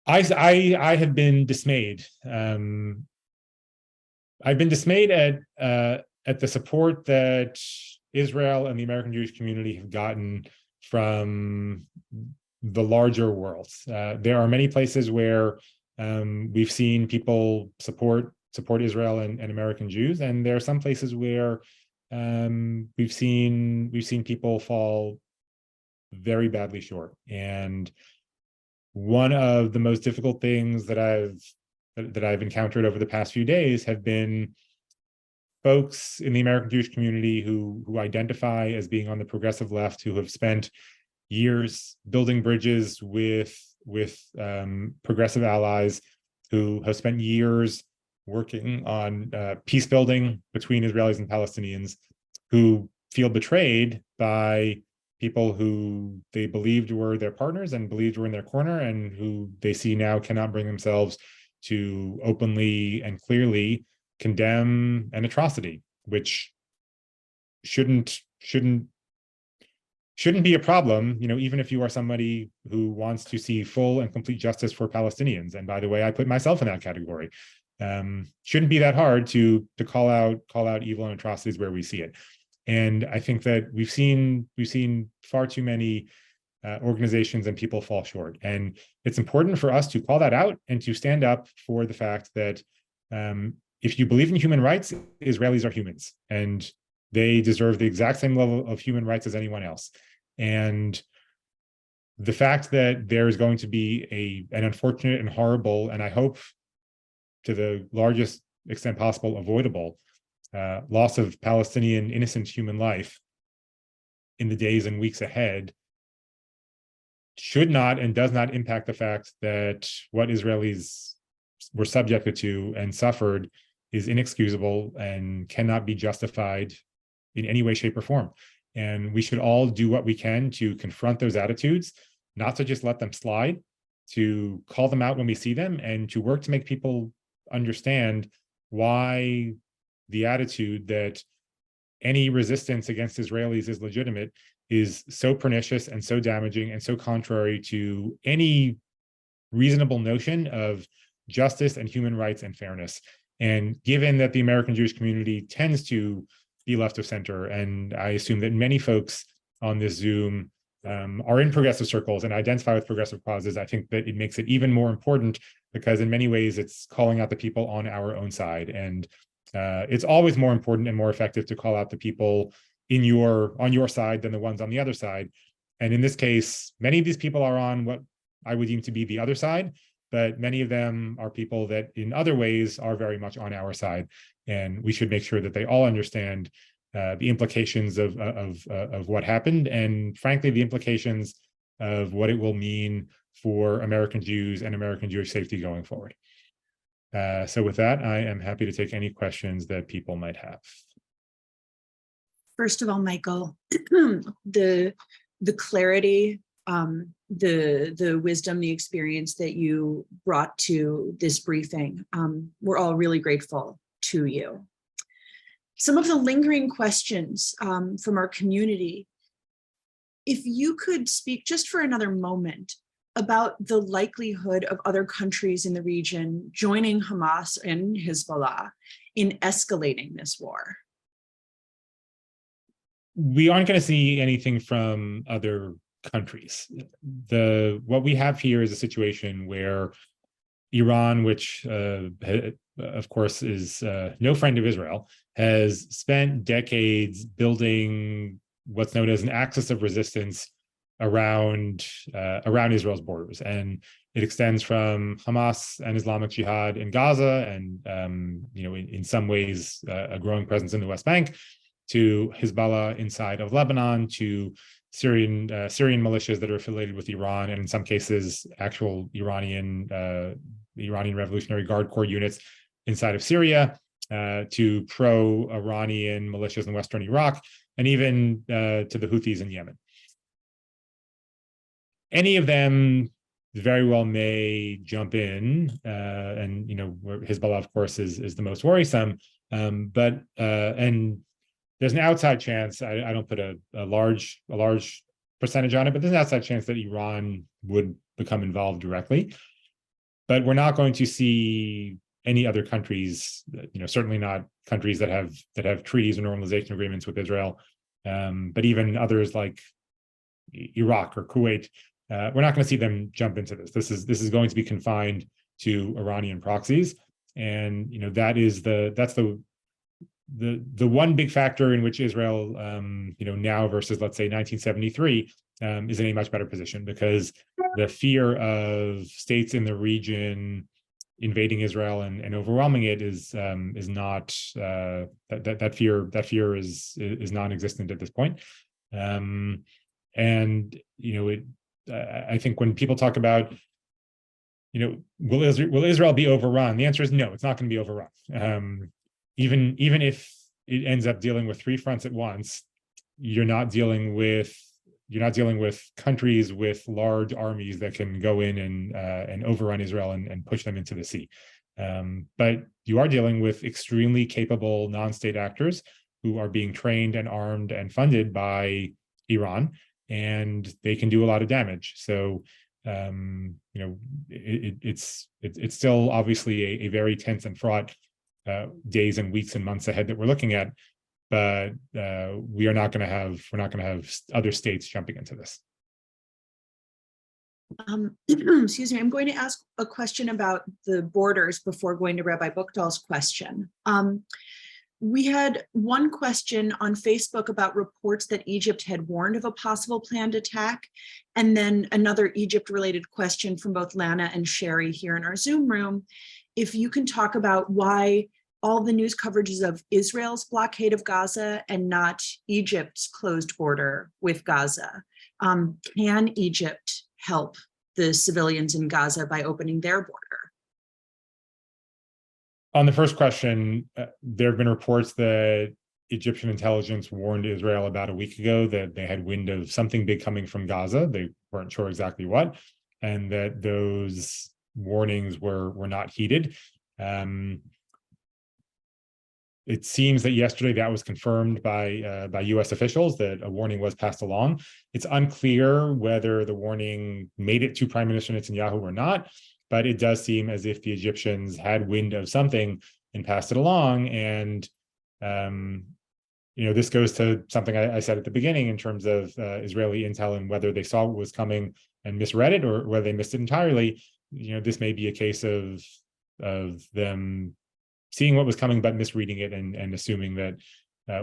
I have been dismayed. I've been dismayed at the support that Israel and the American Jewish community have gotten from the larger world. There are many places where we've seen people support Israel and American Jews, and there are some places where we've seen people fall very badly short. And one of the most difficult things that I've encountered over the past few days have been folks in the American Jewish community who identify as being on the progressive left, who have spent years building bridges with progressive allies, who have spent years working on peace building between Israelis and Palestinians, who feel betrayed by people who they believed were their partners and believed were in their corner, and who they see now cannot bring themselves to openly and clearly condemn an atrocity, which shouldn't be a problem, even if you are somebody who wants to see full and complete justice for Palestinians. And by the way, I put myself in that category. Shouldn't be that hard to call out evil and atrocities where we see it. And I think that we've seen far too many organizations and people fall short. And it's important for us to call that out and to stand up for the fact that if you believe in human rights, Israelis are humans, and they deserve the exact same level of human rights as anyone else. And the fact that there is going to be an unfortunate and horrible, and I hope to the largest extent possible avoidable, loss of Palestinian innocent human life in the days and weeks ahead should not and does not impact the fact that what Israelis were subjected to and suffered is inexcusable and cannot be justified in any way, shape, or form. And we should all do what we can to confront those attitudes, not to just let them slide, to call them out when we see them, and to work to make people understand why the attitude that any resistance against Israelis is legitimate is so pernicious and so damaging and so contrary to any reasonable notion of justice and human rights and fairness. And given that the American Jewish community tends to be left of center, and I assume that many folks on this Zoom are in progressive circles and identify with progressive causes, I think that it makes it even more important, because in many ways it's calling out the people on our own side. And it's always more important and more effective to call out the people on your side than the ones on the other side. And in this case, many of these people are on what I would deem to be the other side, but many of them are people that in other ways are very much on our side. And we should make sure that they all understand the implications of what happened, and frankly, the implications of what it will mean for American Jews and American Jewish safety going forward. So with that, I am happy to take any questions that people might have. First of all, Michael, the clarity, the wisdom, the experience that you brought to this briefing, we're all really grateful to you. Some of the lingering questions from our community, if you could speak just for another moment about the likelihood of other countries in the region joining Hamas and Hezbollah in escalating this war. We aren't going to see anything from other countries. What we have here is a situation where Iran, which of course, is no friend of Israel, has spent decades building what's known as an axis of resistance around Israel's borders, and it extends from Hamas and Islamic Jihad in Gaza, and in some ways a growing presence in the West Bank, to Hezbollah inside of Lebanon, to Syrian militias that are affiliated with Iran, and in some cases, actual Iranian Revolutionary Guard Corps units inside of Syria, to pro-Iranian militias in Western Iraq, and even to the Houthis in Yemen. Any of them very well may jump in, and Hezbollah, of course, is the most worrisome. But there's an outside chance. I don't put a large percentage on it, but there's an outside chance that Iran would become involved directly. But we're not going to see any other countries, certainly not countries that have treaties or normalization agreements with Israel, but even others like Iraq or Kuwait. We're not going to see them jump into this. This is going to be confined to Iranian proxies, and that's the one big factor in which Israel, now versus let's say 1973, is in a much better position, because the fear of states in the region invading Israel and overwhelming it is not that fear is non-existent at this point, I think when people talk about, will Israel be overrun? The answer is no, it's not going to be overrun. Even if it ends up dealing with three fronts at once, you're not dealing with countries with large armies that can go in and overrun Israel and push them into the sea. But you are dealing with extremely capable non-state actors who are being trained and armed and funded by Iran, and they can do a lot of damage. So, it's still obviously a very tense and fraught days and weeks and months ahead that we're looking at, but we're not going to have other states jumping into this. Excuse me, I'm going to ask a question about the borders before going to Rabbi Buchdahl's question. We had one question on Facebook about reports that Egypt had warned of a possible planned attack, and then another Egypt-related question from both Lana and Sherry here in our Zoom room. If you can talk about why all the news coverage is of Israel's blockade of Gaza and not Egypt's closed border with Gaza. Can Egypt help the civilians in Gaza by opening their border? On the first question, there have been reports that Egyptian intelligence warned Israel about a week ago that they had wind of something big coming from Gaza. They weren't sure exactly what, and that those warnings were not heeded. It seems that yesterday that was confirmed by U.S. officials, that a warning was passed along. It's unclear whether the warning made it to Prime Minister Netanyahu or not, but it does seem as if the Egyptians had wind of something and passed it along. And this goes to something I said at the beginning in terms of Israeli intel and whether they saw what was coming and misread it, or whether they missed it entirely. This may be a case of them seeing what was coming but misreading it and assuming that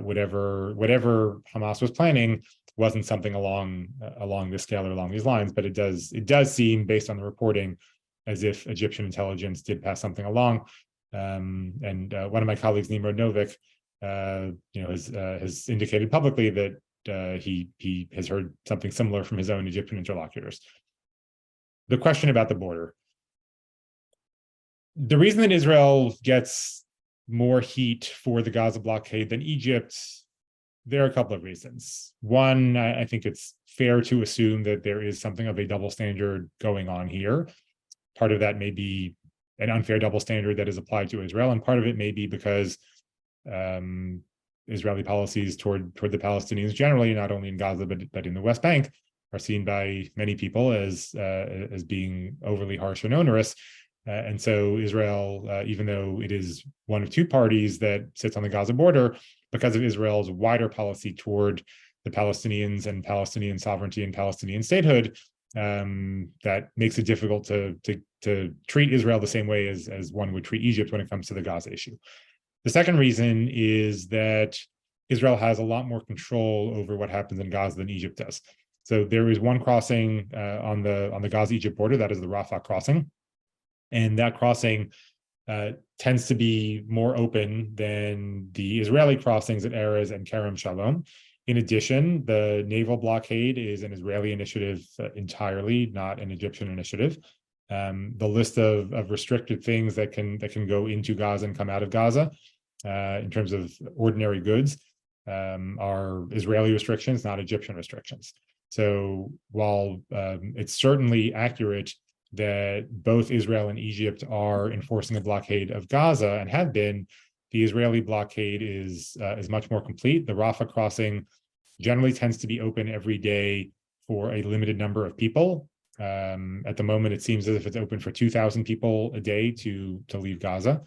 whatever Hamas was planning wasn't something along this scale or along these lines. But it does seem, based on the reporting, as if Egyptian intelligence did pass something along. And one of my colleagues, Nimrod Novik, has indicated publicly that he has heard something similar from his own Egyptian interlocutors. The question about the border. The reason that Israel gets more heat for the Gaza blockade than Egypt, there are a couple of reasons. One, I think it's fair to assume that there is something of a double standard going on here. Part of that may be an unfair double standard that is applied to Israel, and part of it may be because Israeli policies toward the Palestinians generally, not only in Gaza but in the West Bank, are seen by many people as being overly harsh and onerous. And so Israel, even though it is one of two parties that sits on the Gaza border, because of Israel's wider policy toward the Palestinians and Palestinian sovereignty and Palestinian statehood, that makes it difficult to treat Israel the same way as one would treat Egypt when it comes to the Gaza issue. The second reason is that Israel has a lot more control over what happens in Gaza than Egypt does. So there is one crossing on the Gaza-Egypt border, that is the Rafah crossing, and that crossing tends to be more open than the Israeli crossings at Erez and Kerem Shalom. In addition, the naval blockade is an Israeli initiative entirely, not an Egyptian initiative. The list of restricted things that can go into Gaza and come out of Gaza in terms of ordinary goods are Israeli restrictions, not Egyptian restrictions. So while it's certainly accurate that both Israel and Egypt are enforcing a blockade of Gaza and have been, the Israeli blockade is much more complete. The Rafah crossing generally tends to be open every day for a limited number of people. At the moment, it seems as if it's open for 2,000 people a day to leave Gaza.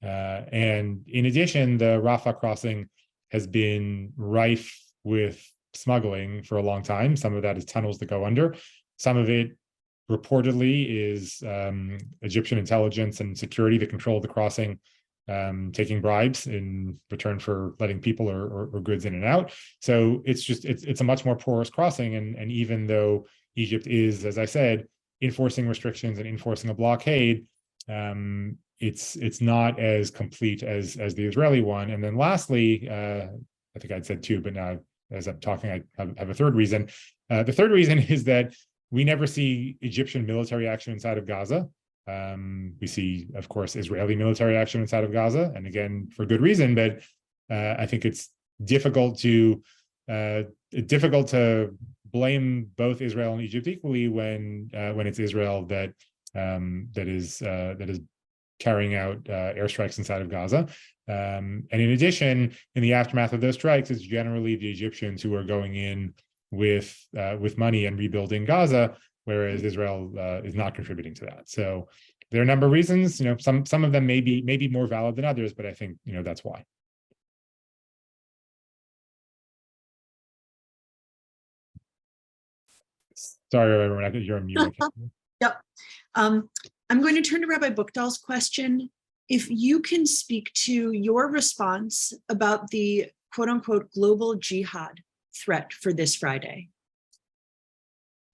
And in addition, the Rafah crossing has been rife with smuggling for a long time. Some of that is tunnels that go under. Some of it reportedly is Egyptian intelligence and security that control the crossing, taking bribes in return for letting people or goods in and out. So it's a much more porous crossing. And even though Egypt is, as I said, enforcing restrictions and enforcing a blockade, it's not as complete as the Israeli one. And then lastly, I think I'd said two, but now as I'm talking, I have a third reason. The third reason is that we never see Egyptian military action inside of Gaza. We see, of course, Israeli military action inside of Gaza, and again, for good reason, but I think it's difficult to blame both Israel and Egypt equally when it's Israel that is carrying out airstrikes inside of Gaza. And in addition, in the aftermath of those strikes, it's generally the Egyptians who are going in with money and rebuilding Gaza, whereas Israel is not contributing to that. So there are a number of reasons. Some of them may be more valid than others, but I think that's why. Sorry, everyone, you're on mute. Yep. I'm going to turn to Rabbi Buchdahl's question. If you can speak to your response about the quote unquote global jihad threat for this Friday.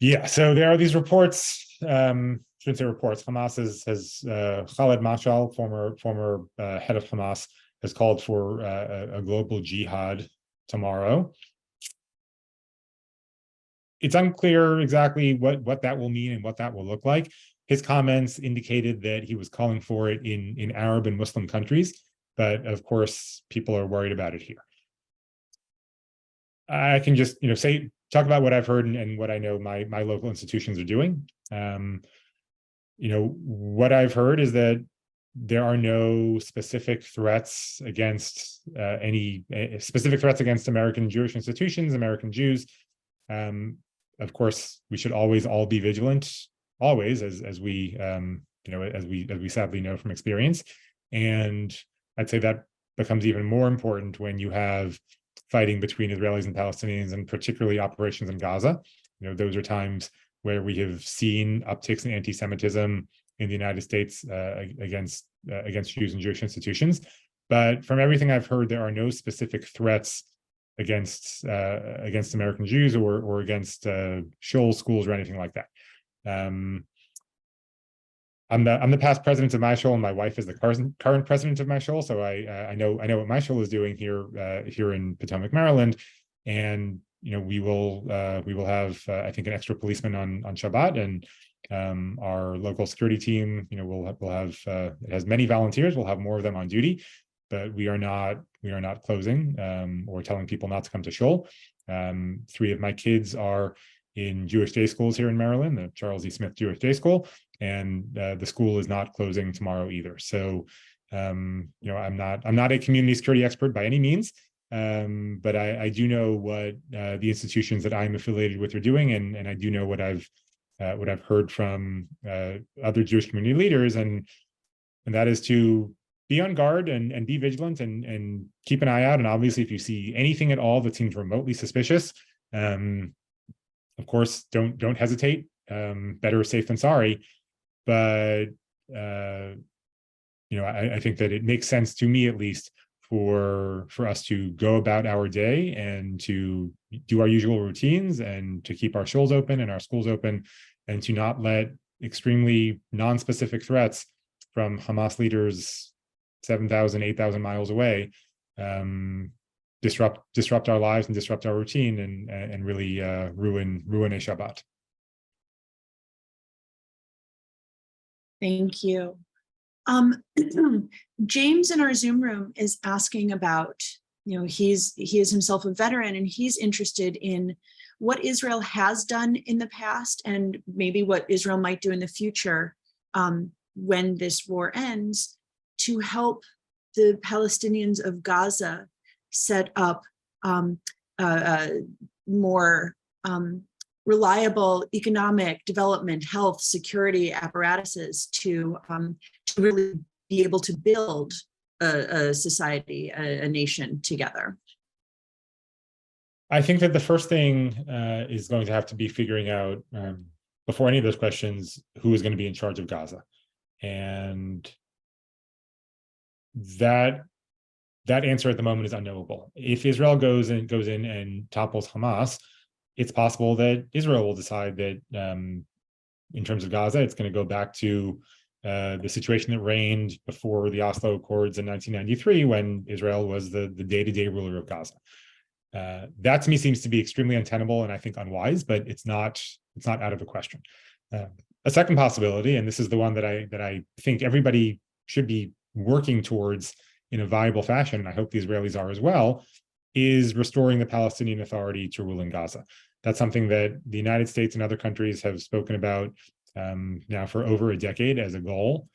Yeah, so there are these reports, shouldn't say reports, Hamas has Khaled Mashal, former head of Hamas, has called for a global jihad tomorrow. It's unclear exactly what that will mean and what that will look like. His comments indicated that he was calling for it in Arab and Muslim countries, but of course, people are worried about it here. I can just talk about what I've heard and what I know my local institutions are doing. What I've heard is that there are no specific threats against American Jewish institutions, American Jews. Of course, we should always all be vigilant, always, as we sadly know from experience. And I'd say that becomes even more important when you have fighting between Israelis and Palestinians, and particularly operations in Gaza. Those are times where we have seen upticks in anti-Semitism in the United States against Jews and Jewish institutions. But from everything I've heard, there are no specific threats against American Jews or against shul schools or anything like that. I'm the past president of my shul, and my wife is the current president of my shul. So I know what my shul is doing here in Potomac, Maryland, and we will have I think an extra policeman on Shabbat, and our local security team we'll have it has many volunteers. We'll have more of them on duty, but we are not closing or telling people not to come to shul. 3 of my kids are in Jewish day schools here in Maryland, the Charles E. Smith Jewish Day School, and the school is not closing tomorrow either. So, I'm not a community security expert by any means, but I do know what the institutions that I'm affiliated with are doing, and I do know what I've heard from other Jewish community leaders, and that is to be on guard and be vigilant and keep an eye out. And obviously, if you see anything at all that seems remotely suspicious, of course, don't hesitate. better safe than sorry. But I think that it makes sense, to me at least, for us to go about our day and to do our usual routines and to keep our shuls open and our schools open, and to not let extremely non-specific threats from Hamas leaders 7,000, 8,000 miles away disrupt our lives and disrupt our routine and really ruin a Shabbat. Thank you. James in our Zoom room is asking about, he is himself a veteran, and he's interested in what Israel has done in the past and maybe what Israel might do in the future when this war ends to help the Palestinians of Gaza set up more reliable economic development, health, security apparatuses to really be able to build a society, a nation together. I think that the first thing is going to have to be figuring out, before any of those questions, who is going to be in charge of Gaza. And that answer at the moment is unknowable. If Israel goes in and topples Hamas, it's possible that Israel will decide that in terms of Gaza, it's going to go back to the situation that reigned before the Oslo Accords in 1993, when Israel was the day-to-day ruler of Gaza. That to me seems to be extremely untenable and I think unwise, but it's not out of the question. A second possibility, and this is the one that I think everybody should be working towards in a viable fashion, and I hope the Israelis are as well, is restoring the Palestinian Authority to rule in Gaza. That's something that the United States and other countries have spoken about now for over a decade as a goal.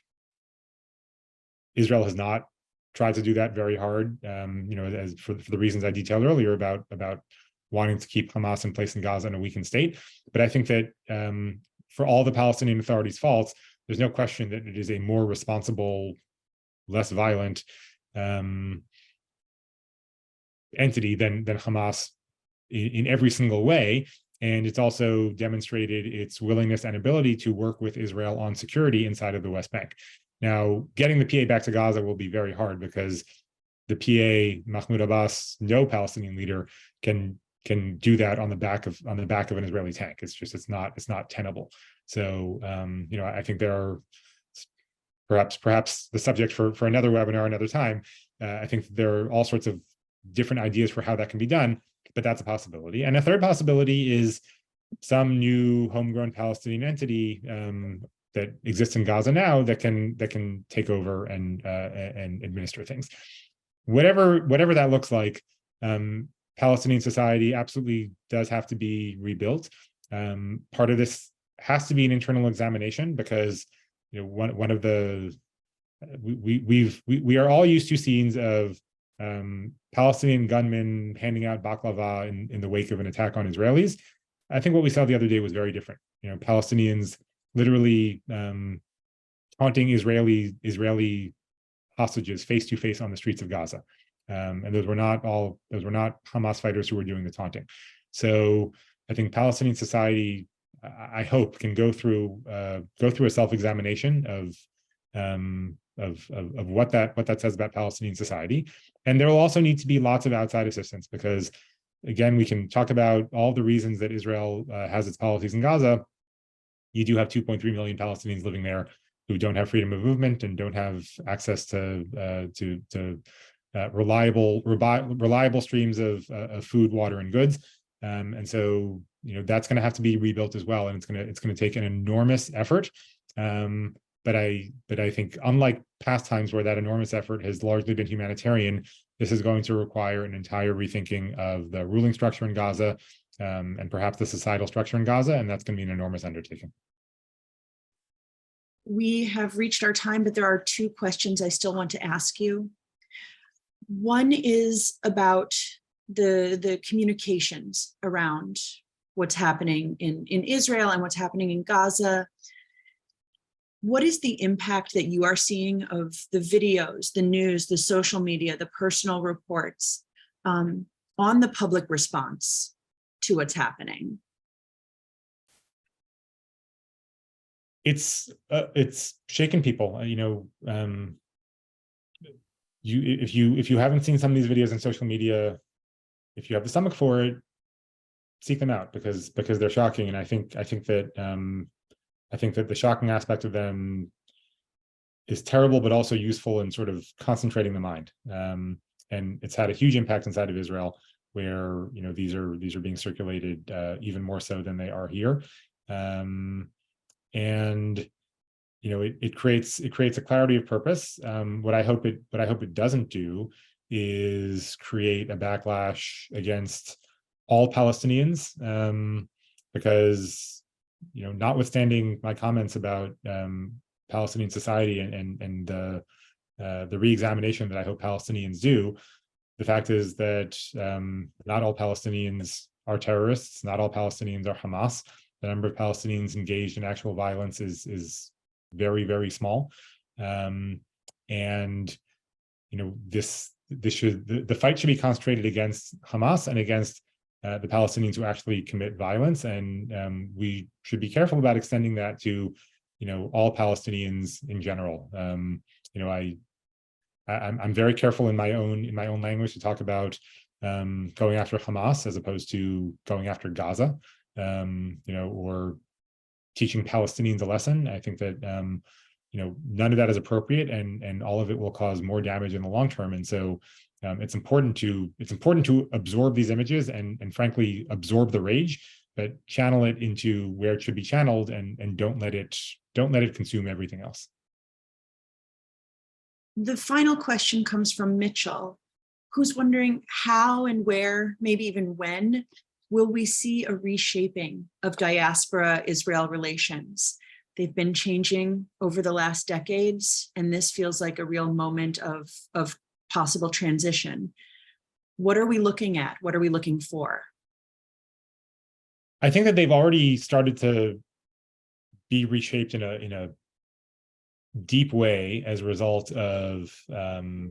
Israel has not tried to do that very hard, as for the reasons I detailed earlier about wanting to keep Hamas in place in Gaza in a weakened state. But I think that for all the Palestinian Authority's faults, there's no question that it is a more responsible, less violent entity than Hamas in every single way. And it's also demonstrated its willingness and ability to work with Israel on security inside of the West Bank. Now, getting the PA back to Gaza will be very hard because the PA, Mahmoud Abbas, no Palestinian leader, can do that on the back of an Israeli tank. It's not tenable. So I think there are perhaps the subject for another webinar another time. I think there are all sorts of different ideas for how that can be done, but that's a possibility. And a third possibility is some new homegrown Palestinian entity that exists in Gaza now that can take over and administer things. Whatever that looks like, Palestinian society absolutely does have to be rebuilt. Part of this has to be an internal examination because one of the we are all used to scenes of Palestinian gunmen handing out baklava in the wake of an attack on Israelis. I think what we saw the other day was very different. Palestinians literally taunting Israeli hostages face to face on the streets of Gaza, and those were not Hamas fighters who were doing the taunting. So I think Palestinian society, I hope, can go through a self-examination of what that says about Palestinian society. And there will also need to be lots of outside assistance because, again, we can talk about all the reasons that Israel has its policies in Gaza. You do have 2.3 million Palestinians living there who don't have freedom of movement and don't have access to reliable streams of food, water, and goods. And so that's going to have to be rebuilt as well, and it's going to take an enormous effort. But I think, unlike past times where that enormous effort has largely been humanitarian, this is going to require an entire rethinking of the ruling structure in Gaza and perhaps the societal structure in Gaza, and that's going to be an enormous undertaking. We have reached our time, but there are two questions I still want to ask you. One is about the communications around what's happening in Israel and what's happening in Gaza. What is the impact that you are seeing of the videos, the news, the social media, the personal reports on the public response to what's happening? it's shaken people. If you haven't seen some of these videos on social media, if you have the stomach for it, seek them out because they're shocking. And I think that the shocking aspect of them is terrible, but also useful in sort of concentrating the mind. And it's had a huge impact inside of Israel, where these are being circulated even more so than they are here. And it creates a clarity of purpose. What I hope it doesn't do is create a backlash against all Palestinians, because notwithstanding my comments about Palestinian society and the re-examination that I hope Palestinians do, the fact is that not all Palestinians are terrorists, not all Palestinians are Hamas. The number of Palestinians engaged in actual violence is very, very small. And the fight should be concentrated against Hamas and against the Palestinians who actually commit violence. And we should be careful about extending that to all Palestinians in general. I'm very careful in my own language to talk about going after Hamas as opposed to going after Gaza, or teaching Palestinians a lesson. I think that none of that is appropriate, and all of it will cause more damage in the long term. And so it's important to absorb these images and frankly absorb the rage, but channel it into where it should be channeled, and don't let it consume everything else. The final question comes from Mitchell, who's wondering how and where, maybe even when, will we see a reshaping of diaspora-Israel relations? They've been changing over the last decades, and this feels like a real moment of possible transition. What are we looking at? What are we looking for? I think that they've already started to be reshaped in a deep way as a result of the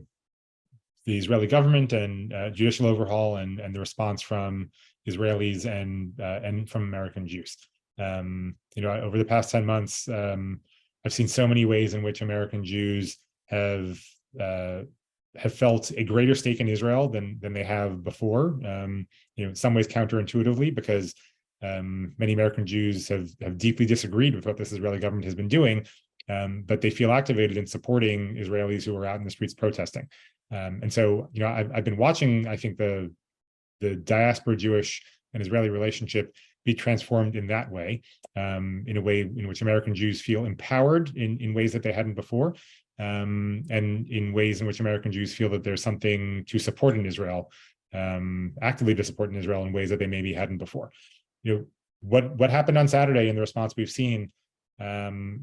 Israeli government and judicial overhaul and the response from Israelis and from American Jews. Over the past 10 months, I've seen so many ways in which American Jews have felt a greater stake in Israel than they have before. In some ways counterintuitively, because many American Jews have deeply disagreed with what this Israeli government has been doing, but they feel activated in supporting Israelis who are out in the streets protesting. And so, I've been watching, I think, the diaspora Jewish and Israeli relationship be transformed in that way, in a way in which American Jews feel empowered in ways that they hadn't before, and in ways in which American Jews feel that there's something to support in Israel, actively to support in Israel in ways that they maybe hadn't before. What happened on Saturday and the response we've seen, I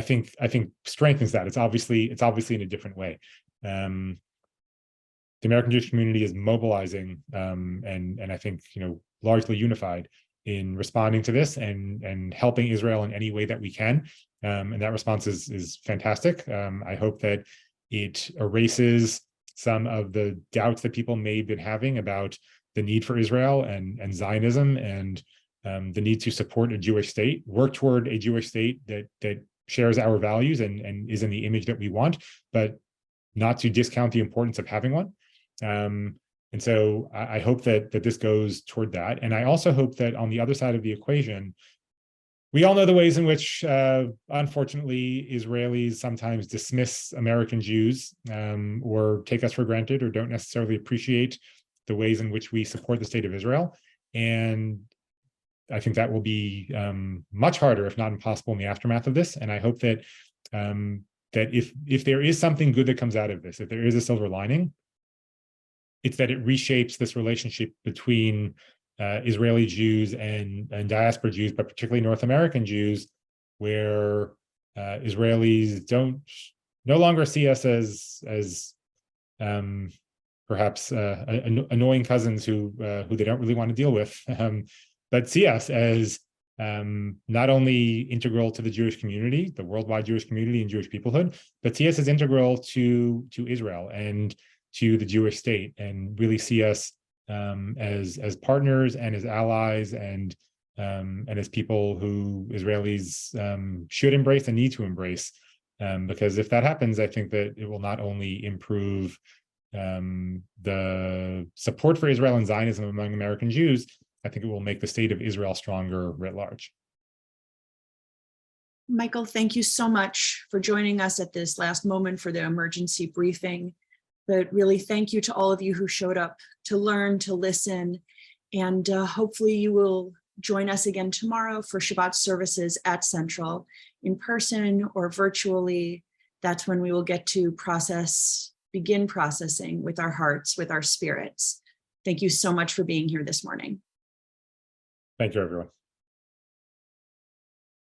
think strengthens that. It's obviously in a different way. The American Jewish community is mobilizing, and I think largely unified in responding to this and helping Israel in any way that we can. And that response is fantastic. I hope that it erases some of the doubts that people may have been having about the need for Israel and Zionism and the need to support a Jewish state, work toward a Jewish state that shares our values and is in the image that we want, but not to discount the importance of having one. And so I hope that this goes toward that. And I also hope that on the other side of the equation, we all know the ways in which, unfortunately, Israelis sometimes dismiss American Jews, or take us for granted, or don't necessarily appreciate the ways in which we support the state of Israel. And I think that will be much harder, if not impossible, in the aftermath of this. And I hope that that if there is something good that comes out of this, if there is a silver lining, it's that it reshapes this relationship between Israeli Jews and diaspora Jews, but particularly North American Jews, where Israelis no longer see us as perhaps annoying cousins who they don't really want to deal with, but see us as not only integral to the Jewish community, the worldwide Jewish community and Jewish peoplehood, but see us as integral to Israel and to the Jewish state, and really see us as partners and as allies and and as people who Israelis should embrace and need to embrace. Because if that happens, I think that it will not only improve the support for Israel and Zionism among American Jews, I think it will make the state of Israel stronger writ large. Michael, thank you so much for joining us at this last moment for the emergency briefing. But really, thank you to all of you who showed up to learn, to listen, and hopefully you will join us again tomorrow for Shabbat services at Central, in person or virtually. That's when we will get to begin processing with our hearts, with our spirits. Thank you so much for being here this morning. Thank you, everyone.